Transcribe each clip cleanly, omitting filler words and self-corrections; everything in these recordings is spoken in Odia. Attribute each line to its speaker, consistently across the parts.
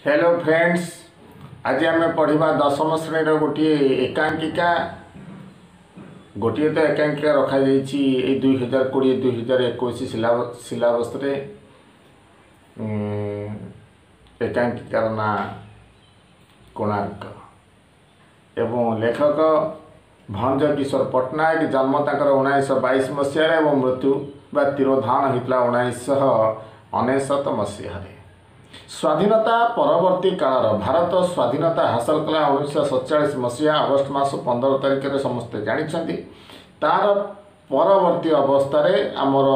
Speaker 1: हेलो फ्रेंड्स, आज आम पढ़ा दशम श्रेणी गोटे एकांकिका गोटे तो एकांकिका रखा जाइए 2020-2021 सिलेबस एकांकिकार ना कोणार्क एवं लेखक भंज किशोर पट्टनायक। जन्म तक 1922 मसीह मृत्यु बा तिरोधान होता 1999 मसीह। स्वाधीनता परवर्ती कालर भारत स्वाधीनता हासिल कला 1947 मसीहा अगस्ट मास 15 तारिख में समस्ते जानते। तार परवर्ती अवस्था आमर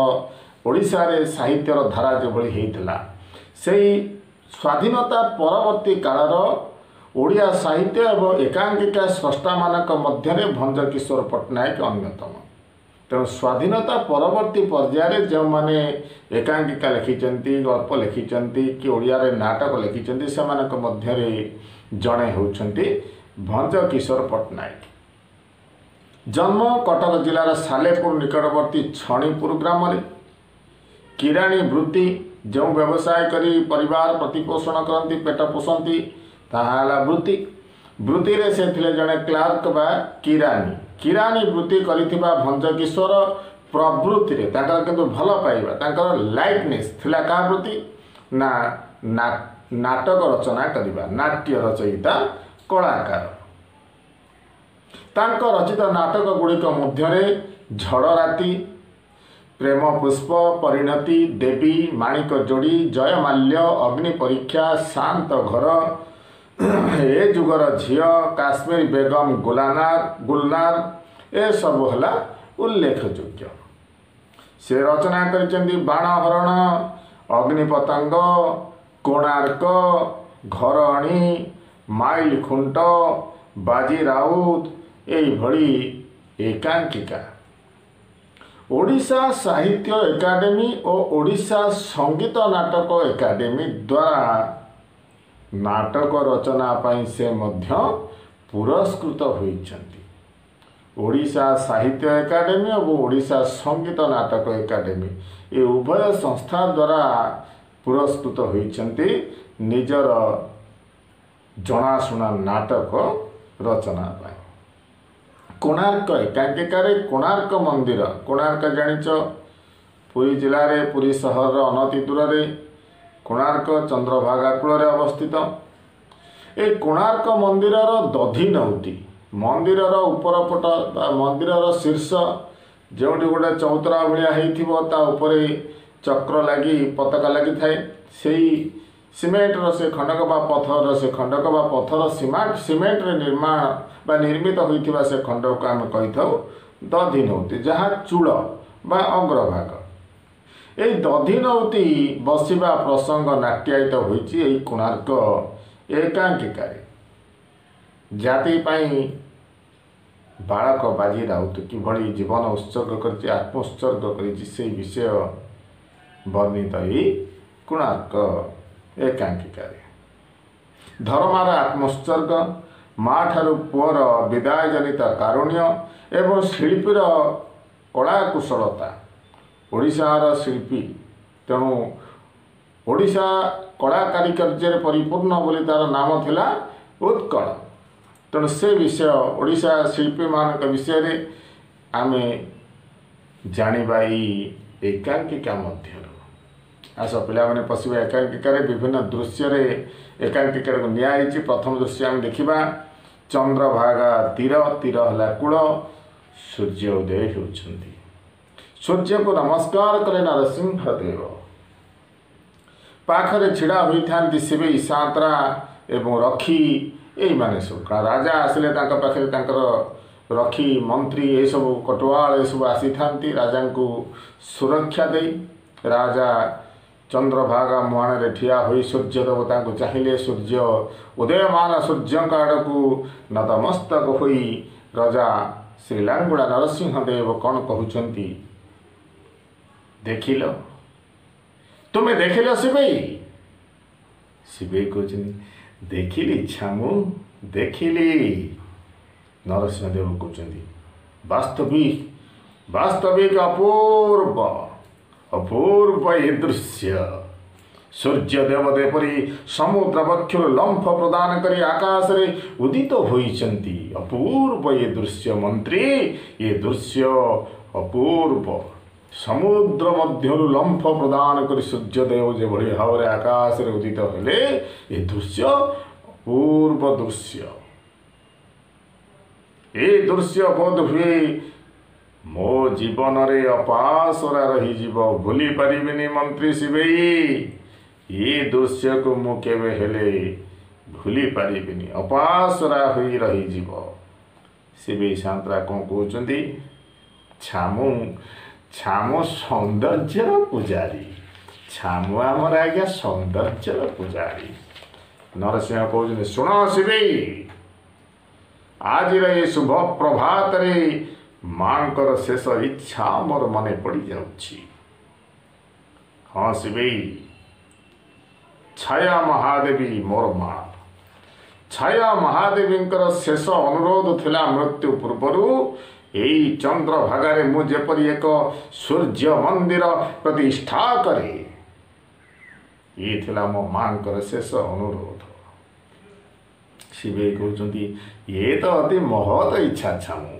Speaker 1: ओडिशा रे साहित्यर धारा जो होता से स्वाधीनता परवर्ती कालर ओडिया साहित्य एवं एकांकिका स्रष्टा मानक मध्य भंज किशोर पट्टनायक अन्यतम। तेणु स्वाधीनता परवर्ती पर्यायर जो मैंने एकांकिका लिखिंट गल्प लिखिंट कि ओडिया रे नाटक लिखिंट से मध्य जड़े होती भंज किशोर पट्टनायक। जन्म कटक जिलार सालेपुर निकटवर्ती छणीपुर ग्राम किराणी वृत्ति जो व्यवसाय करी परिवार प्रतिपोषण करती पेट पोषती ताहा वृत्ति। वृत्ति रे से थिले जड़े क्लार्क बा किराणी वृत्ति करिथिबा भंज किशोर प्रवृत्ति रे ताकर किंतु भल पाइबा ताकर लाइकनेस थिला का वृत्ति ना नाटक रचना करिबा नाट्य रचयिता कलाकार। तांक रचित नाटक गुड़िक मध्यरे झड़ राति, प्रेम पुष्प, परिणति, देवी, माणिक जोड़ी, जयमाल्य, अग्नि परीक्षा, शांत घर, ए जुगर झील, काश्मीर बेगम, गुलनार ए सब हला उल्लेखयोग्य। से रचना करिसेंती बाण हरण, अग्निपतंग, कोणार्क, घरणी, माइल खुंट, बाजी राउत एई भली एकांकिका। ओडिशा साहित्य एकाडेमी और ओडिशा संगीत नाटक एकाडेमी द्वारा नाटक रचना पाई से मध्य पुरस्कृत होइछंती। ओडिशा साहित्य एकाडेमी और ओडिशा संगीत नाटक एकाडेमी ये उभय संस्था द्वारा पुरस्कृत होइछंती निजर जनाशुना नाटक रचना पाई। कोणार्क एकांकिकारे कोणार्क मंदिर, कोणार्क जानिच पुरी जिले में पुरी सहर अनति दूर कोणार्क चंद्रभागा कूल अवस्थित। ए कोणार्क मंदिर दधिनौती मंदिर उपर पट मंदिर शीर्ष जो गोटे चौतरा भाया होता चक्र लगी पताका लगी थाए से सीमेंटर से खंडक बा पथर से खंडक बा पथर सीमेंट रे निर्माण बा निर्मित होइथिबा से खंडक को आम कही था दधिनौती जहाँ चूड़ बा अग्रभाग। यही दधिनौती बसवा प्रसंग नाट्यायित होई कोणार्क एकांकिका। जाति पाई बालक बाजी राउत किभली जीवन उत्सर्ग कर आत्मोत्सर्ग कर विषय वर्णित कोणार्क एकांकिका। धर्मार आत्मोत्सर्ग, माँ ठारू पुअर विदाय जनित कारुण्य एवं शिल्पीर कला कुशलता। ओडिशार शिल्पी तेणु ओडिशा कला कारिकर्य परिपूर्ण बोली तार नाम थिला उत्कल। तेणु से विषय ओडिशा शिल्पी मान विषय आमे जानिबा एकांकिका मध्य। आस पिला माने पशिबा एकांकिका विभिन्न दृश्य एकांकिका को नियाई। प्रथम दृश्य आम देखा चंद्रभागा तीर, तीर हला कूल, सूर्य उदय होउछंती। सूर्य को नमस्कार करे नरसिंहदेव। पाखरे छिड़ा होइथांती शिवे ईशांतरा एवं रखी यही माने सब राजा आसिले तांका पाखरे तांकर रखी मंत्री ये सब कटवाल ये सब आसी थांती राजा को सुरक्षा दे। राजा चंद्रभागा मुहाण ठिया हो सूर्य देवता को चाहिए। सूर्य उदयमान सूर्य आड़ को नतमस्तक होई राजा श्रीलांगुड़ा नरसिंहदेव कौन कहउछंती देखिल तुम्हें देखिल शिवई। शिवई कहते देखिली छामु देखिली। नरसिंहदेव कहते वास्तविक अपूर्व अपूर्व ये दृश्य ସୂର୍ଯ୍ୟଦେବ ଯେପରି ସମୁଦ୍ର ବକ୍ଷରୁ ଲମ୍ଫ ପ୍ରଦାନ କରି ଆକାଶରେ ଉଦିତ ହୋଇଛନ୍ତି। ଅପୂର୍ବ ଏ ଦୃଶ୍ୟ ମନ୍ତ୍ରୀ, ଏ ଦୃଶ୍ୟ ଅପୂର୍ବ। ସମୁଦ୍ର ମଧ୍ୟରୁ ଲମ୍ଫ ପ୍ରଦାନ କରି ସୂର୍ଯ୍ୟଦେବ ଯେଭଳି ଭାବରେ ଆକାଶରେ ଉଦିତ ହେଲେ, ଏ ଦୃଶ୍ୟ ଅପୂର୍ବ ଦୃଶ୍ୟ। ଏ ଦୃଶ୍ୟ ବୋଧ ହୁଏ ମୋ ଜୀବନରେ ଅପାସରା ରହିଯିବ, ଭୁଲି ପାରିବିନି ମନ୍ତ୍ରୀ ଶିବେଇ। ଏ ଦୃଶ୍ୟକୁ ମୁଁ କେବେ ହେଲେ ଭୁଲି ପାରିବିନି, ଅପାସରା ହୋଇ ରହିଯିବ। ଶିବେଇ ସାନ୍ତରା କ'ଣ କହୁଛନ୍ତି? ଛାମୁ ସୌନ୍ଦର୍ଯ୍ୟର ପୂଜାରୀ। ଛାମୁ ଆମର ଆଜ୍ଞା ସୌନ୍ଦର୍ଯ୍ୟର ପୂଜାରୀ। ନରସିଂହ କହୁଛନ୍ତି, ଶୁଣ ଶିବେଇ, ଆଜିର ଏ ଶୁଭ ପ୍ରଭାତରେ ମାଙ୍କର ଶେଷ ଇଚ୍ଛା ମୋର ମନେ ପଡ଼ିଯାଉଛି। ହଁ ଶିବେଇ, ଛାୟା ମହାଦେବୀ ମୋର ମା। ଛାୟା ମହାଦେବୀଙ୍କର ଶେଷ ଅନୁରୋଧ ଥିଲା ମୃତ୍ୟୁ ପୂର୍ବରୁ ଏଇ ଚନ୍ଦ୍ରଭାଗାରେ ମୁଁ ଯେପରି ଏକ ସୂର୍ଯ୍ୟ ମନ୍ଦିର ପ୍ରତିଷ୍ଠା କରେ। ଇଏ ଥିଲା ମୋ ମାଙ୍କର ଶେଷ ଅନୁରୋଧ। ଶିବେଇ କହୁଛନ୍ତି, ଇଏ ତ ଅତି ମହତ ଇଚ୍ଛା ଛାମୁ,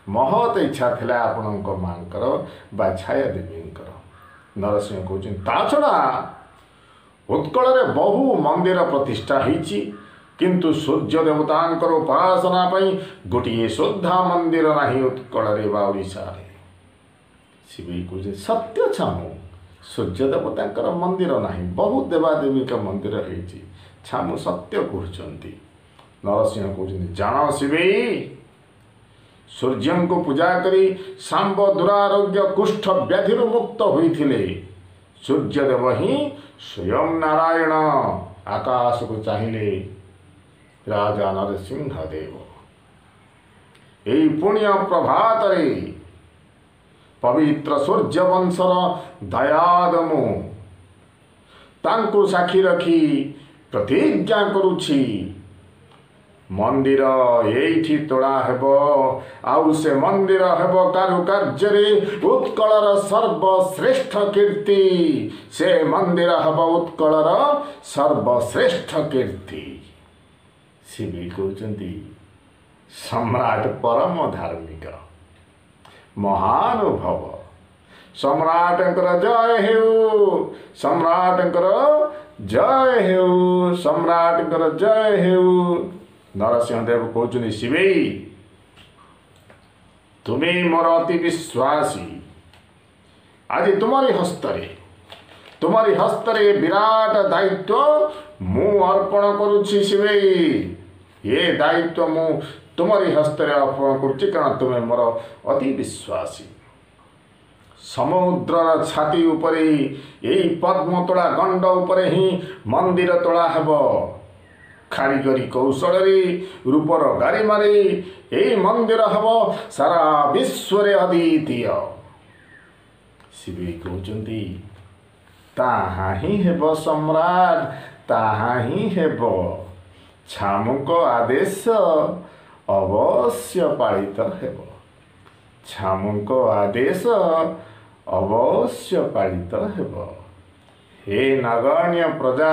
Speaker 1: ମହତ ଇଚ୍ଛା ଥିଲା ଆପଣଙ୍କ ମାଙ୍କର ବା ଛାୟା ଦେବୀଙ୍କର। ନରସିଂହ କହୁଛନ୍ତି, ତା ଛଡ଼ା ଉତ୍କଳରେ ବହୁ ମନ୍ଦିର ପ୍ରତିଷ୍ଠା ହେଇଛି, କିନ୍ତୁ ସୂର୍ଯ୍ୟ ଦେବତାଙ୍କର ଉପାସନା ପାଇଁ ଗୋଟିଏ ସୁଦ୍ଧା ମନ୍ଦିର ନାହିଁ ଉତ୍କଳରେ ବା ଓଡ଼ିଶାରେ। ଶିବେଇ କହୁଛନ୍ତି, ସତ୍ୟ ଛାମୁ, ସୂର୍ଯ୍ୟ ଦେବତାଙ୍କର ମନ୍ଦିର ନାହିଁ, ବହୁ ଦେବାଦେବୀଙ୍କ ମନ୍ଦିର ହେଇଛି। ଛାମୁ ସତ୍ୟ କହୁଛନ୍ତି। ନରସିଂହ କହୁଛନ୍ତି, ଜାଣ ଶିବେଇ, ସୂର୍ଯ୍ୟଙ୍କୁ ପୂଜା କରି ଶାମ୍ବ ଦୁରାରୋଗ୍ୟ କୁଷ୍ଠ ବ୍ୟାଧିରୁ ମୁକ୍ତ ହୋଇଥିଲେ। ସୂର୍ଯ୍ୟଦେବ ହିଁ ସ୍ୱୟଂ ନାରାୟଣ। ଆକାଶକୁ ଚାହିଁଲେ ରାଜା ନରସିଂହ ଦେବ। ଏହି ପୁଣ୍ୟ ପ୍ରଭାତରେ ପବିତ୍ର ସୂର୍ଯ୍ୟବଂଶର ଦୟାଦ ମୁଁ ତାଙ୍କୁ ସାକ୍ଷୀ ରଖି ପ୍ରତିଜ୍ଞା କରୁଛି, ମନ୍ଦିର ଏଇଠି ତୋଳା ହେବ, ଆଉ ସେ ମନ୍ଦିର ହେବ କାରୁକାର୍ଯ୍ୟରେ ଉତ୍କଳର ସର୍ବଶ୍ରେଷ୍ଠ କୀର୍ତ୍ତି। ସେ ମନ୍ଦିର ହେବ ଉତ୍କଳର ସର୍ବଶ୍ରେଷ୍ଠ କୀର୍ତ୍ତି। ଶିବେଇ କହୁଛନ୍ତି, ସମ୍ରାଟ ପରମ ଧାର୍ମିକ ମହାନୁଭବ, ସମ୍ରାଟଙ୍କର ଜୟ ହେଉ, ସମ୍ରାଟଙ୍କର ଜୟ ହେଉ, ସମ୍ରାଟଙ୍କର ଜୟ ହେଉ। ନରସିଂହ ଦେବ କହୁଛନ୍ତି, ଶିବେଇ, ତୁମେ ମୋର ଅତି ବିଶ୍ୱାସୀ। ଆଜି ତୁମରି ହସ୍ତରେ ବିରାଟ ଦାୟିତ୍ୱ ମୁଁ ଅର୍ପଣ କରୁଛି ଶିବେଇ। ଏ ଦାୟିତ୍ୱ ମୁଁ ତୁମରି ହସ୍ତରେ ଅର୍ପଣ କରୁଛି, କାରଣ ତୁମେ ମୋର ଅତି ବିଶ୍ୱାସୀ। ସମୁଦ୍ରର ଛାତି ଉପରେ ଏଇ ପଦ୍ମତୋଳା ଗଣ୍ଡ ଉପରେ ହିଁ ମନ୍ଦିର ତୋଳା ହେବ। କାରିଗରୀ କୌଶଳରେ, ରୂପର ଗାରିମାରେ ଏହି ମନ୍ଦିର ହେବ ସାରା ବିଶ୍ୱରେ ଅଦ୍ୱିତୀୟ। ଶିବେଇ କହୁଛନ୍ତି, ତାହା ହିଁ ହେବ ସମ୍ରାଟ, ତାହା ହିଁ ହେବ। ଛାମୁଙ୍କ ଆଦେଶ ଅବଶ୍ୟ ପାଳିତ ହେବ। ଛାମୁଙ୍କ ଆଦେଶ ଅବଶ୍ୟ ପାଳିତ ହେବ। ହେ ନଗଣ୍ୟ ପ୍ରଜା,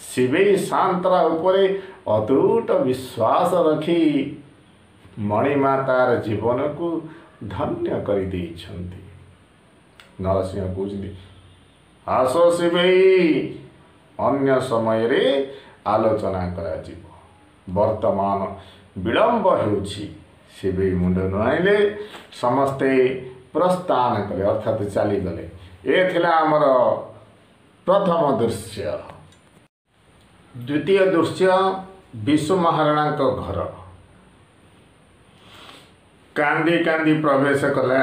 Speaker 1: ଶିବେଇ ସାନ୍ତରା ଉପରେ ଅତୁଟ ବିଶ୍ୱାସ ରଖି ମଣିମା ତାର ଜୀବନକୁ ଧନ୍ୟ କରିଦେଇଛନ୍ତି। ନରସିଂହ କହୁଛନ୍ତି, ଆସ ଶିବେଇ, ଅନ୍ୟ ସମୟରେ ଆଲୋଚନା କରାଯିବ, ବର୍ତ୍ତମାନ ବିଳମ୍ବ ହେଉଛି। ଶିବେଇ ମୁଣ୍ଡ ନୁଆଇଲେ, ସମସ୍ତେ ପ୍ରସ୍ଥାନ କଲେ, ଅର୍ଥାତ୍ ଚାଲିଗଲେ। ଏ ଥିଲା ଆମର ପ୍ରଥମ ଦୃଶ୍ୟ। ଦ୍ୱିତୀୟ ଦୃଶ୍ୟ, ବିଶୁ ମହାରଣାଙ୍କ ଘର। କାନ୍ଦି କାନ୍ଦି ପ୍ରବେଶ କଲା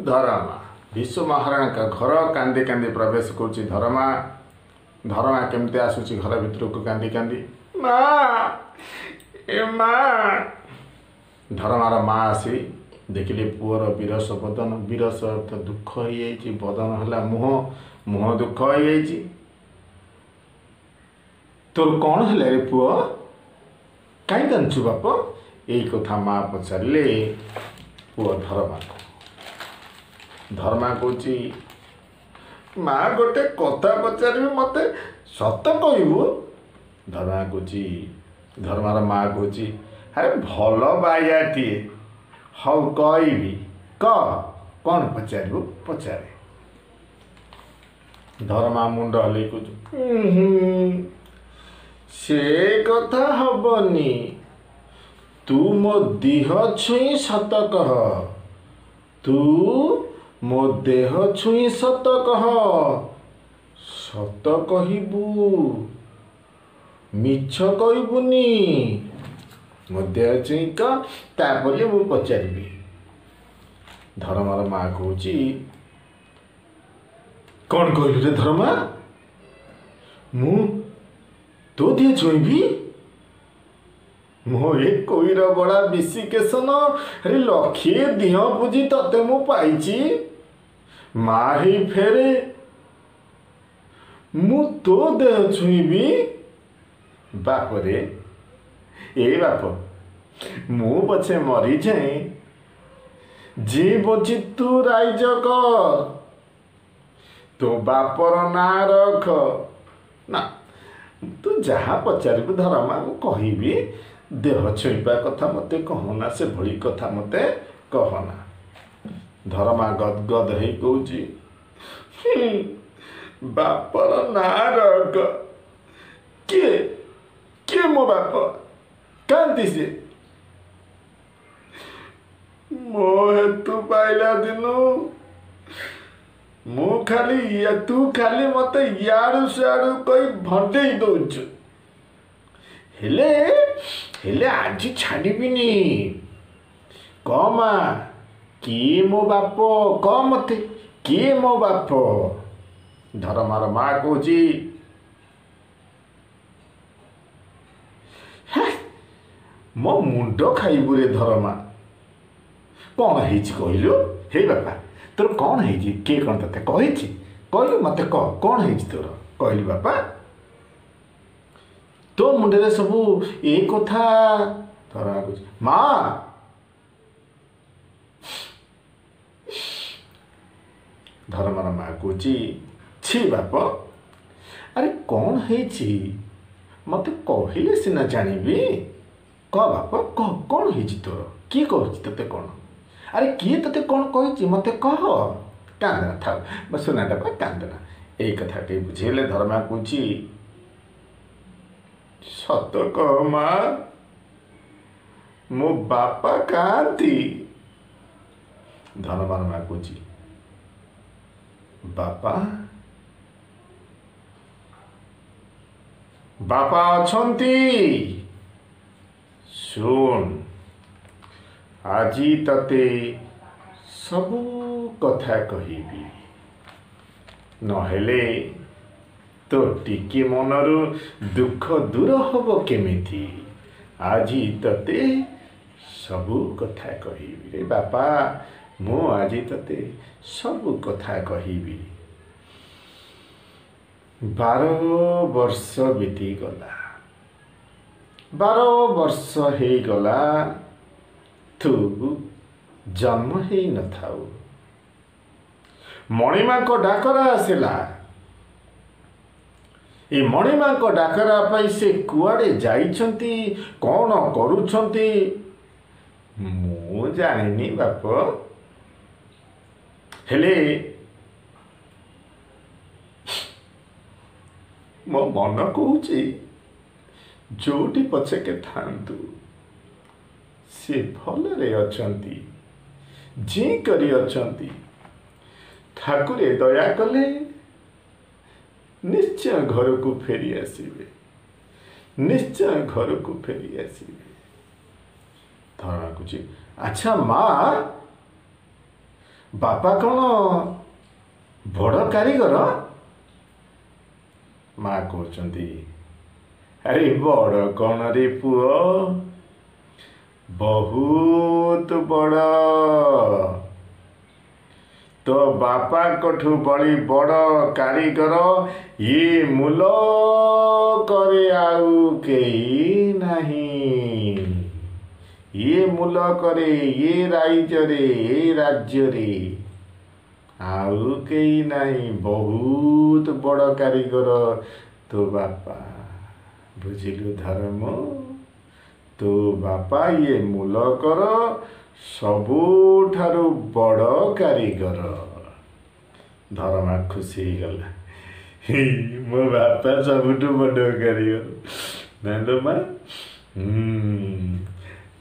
Speaker 1: ଧରମା। ବିଶୁ ମହାରଣାଙ୍କ ଘର, କାନ୍ଦି କାନ୍ଦି ପ୍ରବେଶ କରୁଛି ଧରମା। ଧରମା କେମିତି ଆସୁଛି ଘର ଭିତରକୁ କାନ୍ଦି କାନ୍ଦି, ମା ଏ ମା। ଧରମାର ମା ଆସି ଦେଖିଲେ ପୁଅର ବିରସ ବଦନ। ବିରସ ଅର୍ଥ ଦୁଃଖ ହେଇଯାଇଛି, ବଦନ ହେଲା ମୁହଁ ଦୁଃଖ ହେଇଯାଇଛି। ତୋର କ'ଣ ହେଲା ରେ ପୁଅ, କାହିଁ କାନ୍ଦୁଛୁ ବାପ? ଏଇ କଥା ମା ପଚାରିଲେ ପୁଅ ଧରମାକୁ। ଧର୍ମା କହୁଛି, ମା ଗୋଟେ କଥା ପଚାରିବି ମୋତେ ସତ କହିବୁ? ଧର୍ମା କହୁଛି, ଧର୍ମାର ମା କହୁଛି, ଆରେ ଭଲ ବାଇଆଟିଏ, ହଉ କହିବି, କହ କ'ଣ ପଚାରିବୁ ପଚାରେ। ଧର୍ମା ମୁଣ୍ଡ ହଲେଇ କହୁଛୁ, ସେ କଥା ହବନି, ତୁ ମୋ ଦେହ ଛୁଇଁ ସତ କହ, ତୁ ମୋ ଦେହ ଛୁଇଁ ସତ କହ, ସତ କହିବୁ, ମିଛ କହିବୁନି, ମୋ ଦେହ ଛୁଇଁ କହ, ତାପରେ ମୁଁ ପଚାରିବି। ଧର୍ମାର ମା କହୁଛି, କ'ଣ କହିଲୁ ରେ ଧର୍ମା? ମୁଁ ତୋ ଦେହ ଛୁଇଁବି? ମୋ ଏ କୋଇର ବଳା ବିଶିକେଶନ ଲକ୍ଷେ ଦିହ ବୁଝି ତତେ ମୁଁ ପାଇଛି, ମା ହେଇ ଫେରେ ମୁଁ ତୋ ଦେହ ଛୁଇଁବି? ବାପରେ, ଏ ବାପ, ମୁଁ ପଛେ ମରିଯାଏ, ଯେ ବଞ୍ଚି ତୁ ରାଇଜ କର, ତୋ ବାପର ନାଁ ରଖ। ନା, ତୁ ଯାହା ପଚାରିବୁ ଧର୍ମା ମୁଁ କହିବି, ଦେହ ଛୁଇଁବା କଥା ମୋତେ କହନା, ସେଭଳି କଥା ମୋତେ କହନା। ଧର୍ମା ଗଦଗଦ ହେଇ କହୁଛି, ବାପର ନାଁ ରଖ? କିଏ କିଏ ମୋ ବାପ? କାନ୍ତି ସେ? ମୋ ହେତୁ ପାଇଲା ଦିନୁ ମୁଁ ତୁ ଖାଲି ମୋତେ ଇଆଡ଼ୁ ସିଆଡ଼ୁ କହି ଭଣ୍ଡେଇ ଦଉଛୁ, ହେଲେ ଆଜି ଛାଡ଼ିବିନି। କହ ମା, କିଏ ମୋ ବାପ? କହ ମୋତେ, କିଏ ମୋ ବାପ? ଧର୍ମାର ମା କହୁଛି, ମୋ ମୁଣ୍ଡ ଖାଇବୁ ରେ ଧର୍ମା। କ'ଣ ହେଇଛି କହିଲୁ? ହେ ବାପା, ତୋର କ'ଣ ହେଇଛି? କିଏ କ'ଣ ତତେ କହିଛି? କହିଲୁ ମୋତେ, କହ କ'ଣ ହେଇଛି ତୋର? କହିଲୁ ବାପା, ତୋ ମୁଣ୍ଡରେ ସବୁ ଏ କଥା। ଧର୍ମା କହୁଛି, ମା, ଧର୍ମାର ମା କହୁଛି, ଛି ବାପ, ଆରେ କ'ଣ ହେଇଛି ମୋତେ କହିଲେ ସିନା ଜାଣିବି। କହ ବାପ, କହ କ'ଣ ହେଇଛି ତୋର? କିଏ କହୁଛି ତତେ କ'ଣ? ଆରେ କିଏ ତତେ କ'ଣ କହିଛି ମୋତେ କହ। କାନ୍ଦନା, ଥାଉ ସୁନାଟା ପାଇଁ କାନ୍ଦନା। ଏଇ କଥା କେହି ବୁଝେଇଲେ ଧର୍ମା କହୁଛି, ସତ କହ ମା, ମୋ ବାପା କାନ୍ତି? ଧର୍ମାର ମା କହୁଛି, ବାପା ବାପା ଅଛନ୍ତି? ଶୁଣ, ଆଜି ତତେ ସବୁ କଥା କହିବି, ନହେଲେ ତୋ ଟିକେ ମନରୁ ଦୁଃଖ ଦୂର ହବ କେମିତି? ଆଜି ତତେ ସବୁ କଥା କହିବି ରେ ବାପା, ମୁଁ ଆଜି ତତେ ସବୁ କଥା କହିବି। 12 ବର୍ଷ ବିତିଗଲା, 12 ବର୍ଷ ହେଇଗଲା ତୁ ଜନ୍ମ ହେଇନଥାଉ, ମଣିମାଙ୍କ ଡାକରା ଆସିଲା। ଏ ମଣିମାଙ୍କ ଡାକରା ପାଇଁ ସେ କୁଆଡ଼େ ଯାଇଛନ୍ତି, କ'ଣ କରୁଛନ୍ତି ମୁଁ ଜାଣିନି ବାପ, ହେଲେ ମୋ ମନ କହୁଛି ଯୋଉଠି ପଛକେ ଥାନ୍ତୁ ସେ ଭଲରେ ଅଛନ୍ତି, ଯେ କରି ଅଛନ୍ତି। ଠାକୁରେ ଦୟା କଲେ ନିଶ୍ଚୟ ଘରକୁ ଫେରି ଆସିବେ, ନିଶ୍ଚୟ ଘରକୁ ଫେରି ଆସିବେ। ଧର୍ମା କହୁଛି, ଆଚ୍ଛା ମା, ବାପା କ'ଣ ବଡ଼ କାରିଗର? ମା କହୁଛନ୍ତି, ଆରେ ବଡ଼ କ'ଣ ରେ ପୁଅ, ବହୁତ ବଡ଼। ତୋ ବାପାଙ୍କଠୁ ବଳି ବଡ଼ କାରିଗର ଏ ମୁଲକରେ ଆଉ କେହି ନାହିଁ। ଏ ମୁଲକରେ, ଏ ରାଇଜରେ, ଏ ରାଜ୍ୟରେ आउ केही नहीं बहुत बड़ कारीगर तो बापा बुझिलु धर्म तो बापा ये मुलकर सबुठारु बड़ कारीगर धर्मा खुशी गला मो बापा सबुठु बड़ कारीगर नालो मा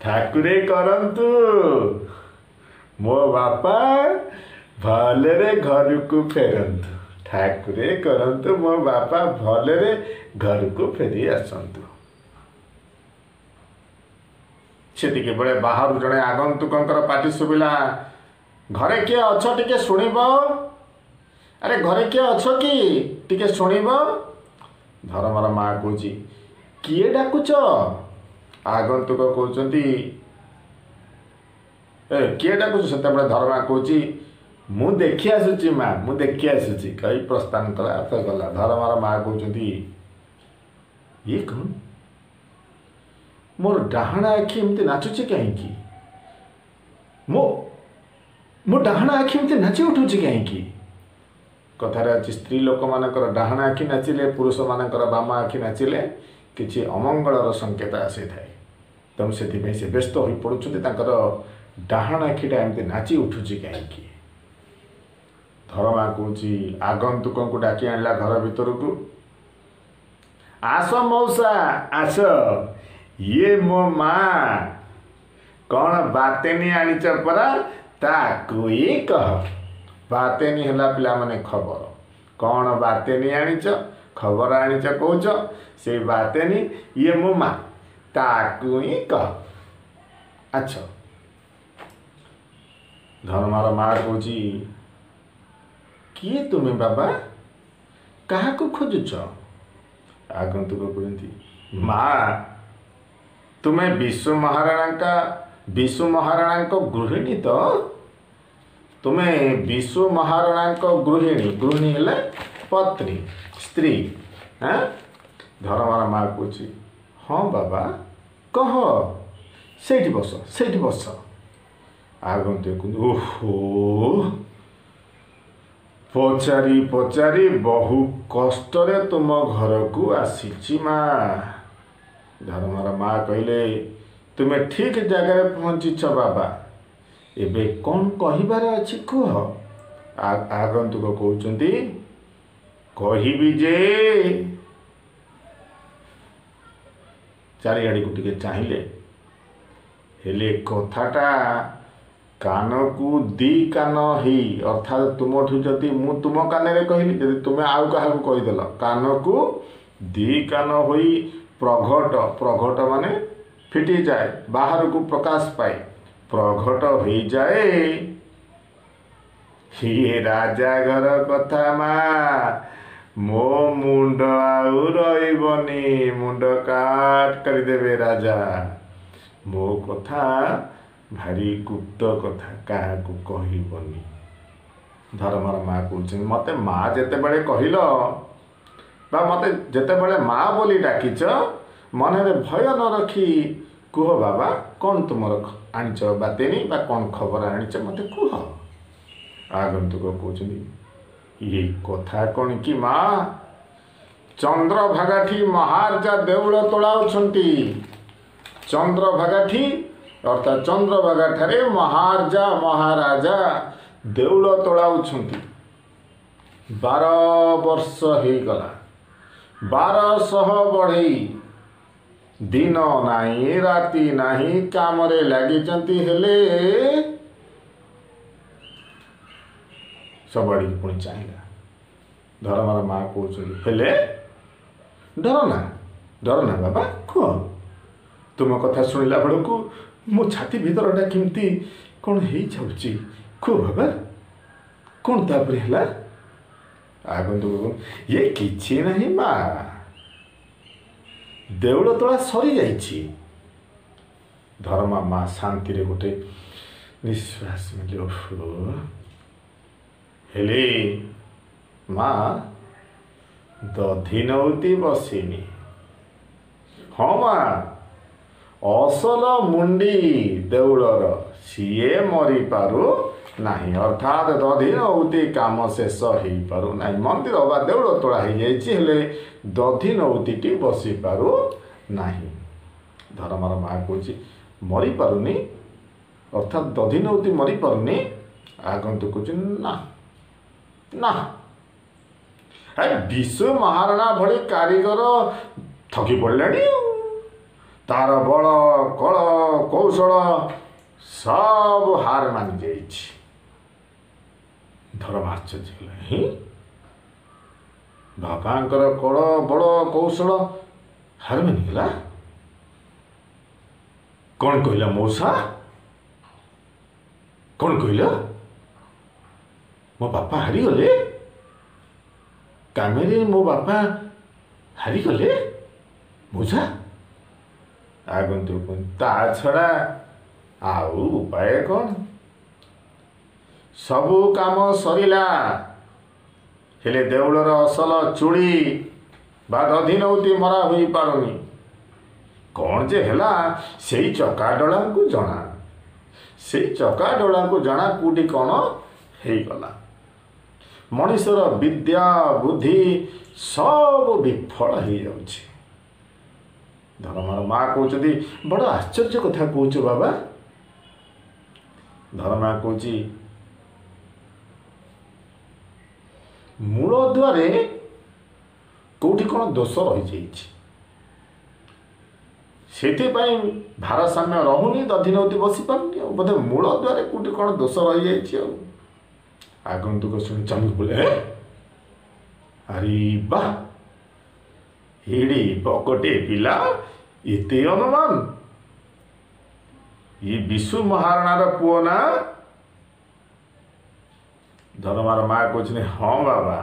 Speaker 1: ठाकुरे करंतु मो बापा भलरे घर को फेरंतु ठाकुरे करंतु मो बापा भलरे घर को फेरी आसंतु सेतिके बड़े बाहर जड़े आगंतुकंकर पाटी सुबिला घरे किए अछ टिके सुनिब अरे घरे किए अछ कि टिके सुनिब धर्मर माँ कहूँ किए डाकुच आगंतुक कहते किए डाकुच से धर्मा कहूँ मु देखी आसुची माँ मु देखी आसुची कही प्रस्थान कला गला धर्मर माँ कहते ये कौन मोर डाहाण आखि एमती नाचुची कहीं मो डाहाण आखि एमती नाची उठुची कहीं कथार अच्छी स्त्री लोक मानकर डाहाण आखि नाचिले पुरुष मानकर बाम आखि नाचिले किसी अमंगलर संकेत आसी थाए तेणु से से व्यस्त हो पड़ुं डाहाण आखिटा एमती नाची उठुची कहीं धर्मा कहूँ आगंतुक को डाकी आणला घर भीतर को आस मौसा आस ये मो माँ कौन बातेनी आनीच परा ताकू ही कह बातेनी है पिला माने खबर कौन बातेनी आनीच खबर आनीच कौच से बातेनी ये मो माँ ताकू ही कह अच्छा धर्मार माँ कहूँ किए तुम्हें बाबा क्या खोजुच आगंतुक कहते माँ तुम्हें विश्व महाराणा को गृहिणी तो तुम्हें विश्व महाराणा को गृहिणी है पत्नी स्त्री हाँ धर्मार माँ कहूँ हाँ बाबा कह से बस आगंतुक ओहो पचारि पचारि बहु कष्टरे तुम घर को आसी माँ धर्मार माँ कहले तुम्हें ठीक जगह पहुँचीच बाबा एबे कौन कहिबार अछि कह आगंतुक कहउचंती कहिबी जे चारिआड़ी को टिके चाहिए हेले कथाटा कान को दी कान ही अर्थात तुमठू जदि मु तुम कान रे कहली जदि तुमे आउ काहा को कहिदेल कान को दी कान होई प्रघट माने फिटी जाए बाहर को प्रकाश पाए प्रघट हो जाए ये राजा घर कथा माँ मो मुंड आउ रही मुंड काट करदेवे राजा मो कथा भारी गुप्त कथा क्या कहबनी धर्मर माँ कह मत माँ जिते बड़े कहल मत जिते बड़े माँ बोली डाकिच मन में भय न रखी कह बाबा कौन तुम आनीच बातेनी बा कौन खबर आनीच मत कह आगंतुक कहते ये कथा कौन कि माँ चंद्रभागाठी महाराजा देउल तोड़ाउछंती चंद्रभागाठी अर्थात चंद्रभागा ठारे महाराजा देउल तोड़ाउछंती 12 वर्ष हो गला 1200 बढ़ई दिन नाही राति नाही काम रे लागिचंती हेले सबड़ी पुणी चाहिला धर्मर माँ कहते हेले डरना बाबा कह तुम कथा शुणिला बेलू मो छाती भीतरटा केमती कौन हो जाऊँगी कह बाबा कौन तापर है आगंतुक ये किछि नहीं माँ देउल तोड़ा सरी जाइछि धर्मा माँ शांति रे गोटे निश्वास मिले हेले माँ दधि नौती बसिनी हाँ माँ असल मुंडी देउलर सीए मरी पारु ନାହିଁ ଅର୍ଥାତ୍ ଦଧିନଉତି କାମ ଶେଷ ହେଇପାରୁନାହିଁ। ମନ୍ଦିର ବା ଦେଉଳ ତୋଳା ହେଇଯାଇଛି, ହେଲେ ଦଧିନଉତିଟି ବସିପାରୁ ନାହିଁ। ଧର୍ମର ମା କହୁଛି ମରିପାରୁନି, ଅର୍ଥାତ୍ ଦଧିନଉତି ମରିପାରୁନି। ଆଗନ୍ତୁ କହୁଛି ନା ନା, ବିଶୁ ମହାରଣା ଭଳି କାରିଗର ଥକି ପଡ଼ିଲାଣି ଆଉ। ତାର ବଳ କଳ କୌଶଳ ସବୁ ହାର ମାନିଯାଇଛି। ଧର୍ମ ଆଶ୍ଚର୍ଯ୍ୟ ହେଲା, ବାପାଙ୍କର କଳ ବଳ କୌଶଳ ହାର ମାନିଗଲା? କ'ଣ କହିଲା ମଉସା? କ'ଣ କହିଲ? ମୋ ବାପା ହାରିଗଲେ? କାମରେ ମୋ ବାପା ହାରିଗଲେ ମଉସା? ଆଗନ୍ତୁ ତା ଛଡ଼ା ଆଉ ଉପାୟ କ'ଣ? ସବୁ କାମ ସରିଲା, ହେଲେ ଦେଉଳର ଅସଲ ଚୁଡ଼ି ବା ଦଧିନଉତି ମରା ହୋଇପାରୁନି। କ'ଣ ଯେ ହେଲା ସେଇ ଚକାଡୋଳାଙ୍କୁ ଜଣା, ସେଇ ଚକାଡୋଳାଙ୍କୁ ଜଣା କେଉଁଠି କ'ଣ ହେଇଗଲା। ମଣିଷର ବିଦ୍ୟା ବୁଦ୍ଧି ସବୁ ବିଫଳ ହେଇଯାଉଛି। ଧର୍ମର ମା କହୁଛନ୍ତି ବଡ଼ ଆଶ୍ଚର୍ଯ୍ୟ କଥା କହୁଛ ବାବା। ଧର୍ମା କହୁଛି ମୂଳଦୁଆରେ କେଉଁଠି କ'ଣ ଦୋଷ ରହିଯାଇଛି, ସେଥିପାଇଁ ଭାରସାମ୍ୟ ରହୁନି, ଦଧିନଉତି ବସିପାରୁନି ଆଉ। ବୋଧେ ମୂଳଦୁଆରେ କେଉଁଠି କ'ଣ ଦୋଷ ରହିଯାଇଛି ଆଉ। ଆଗନ୍ତୁକ ଶୁଣି ଚମକି ପଡ଼ିଲେ, ଆରେ ବା, ଏଡ଼େ ବକଟେ ପିଲା, ଏତେ ଅନୁମାନ! ଇଏ ବିଶୁ ମହାରଣାର ପୁଅ ନା? ଧର୍ମାର ମା କହୁଛନ୍ତି ହଁ ବାବା,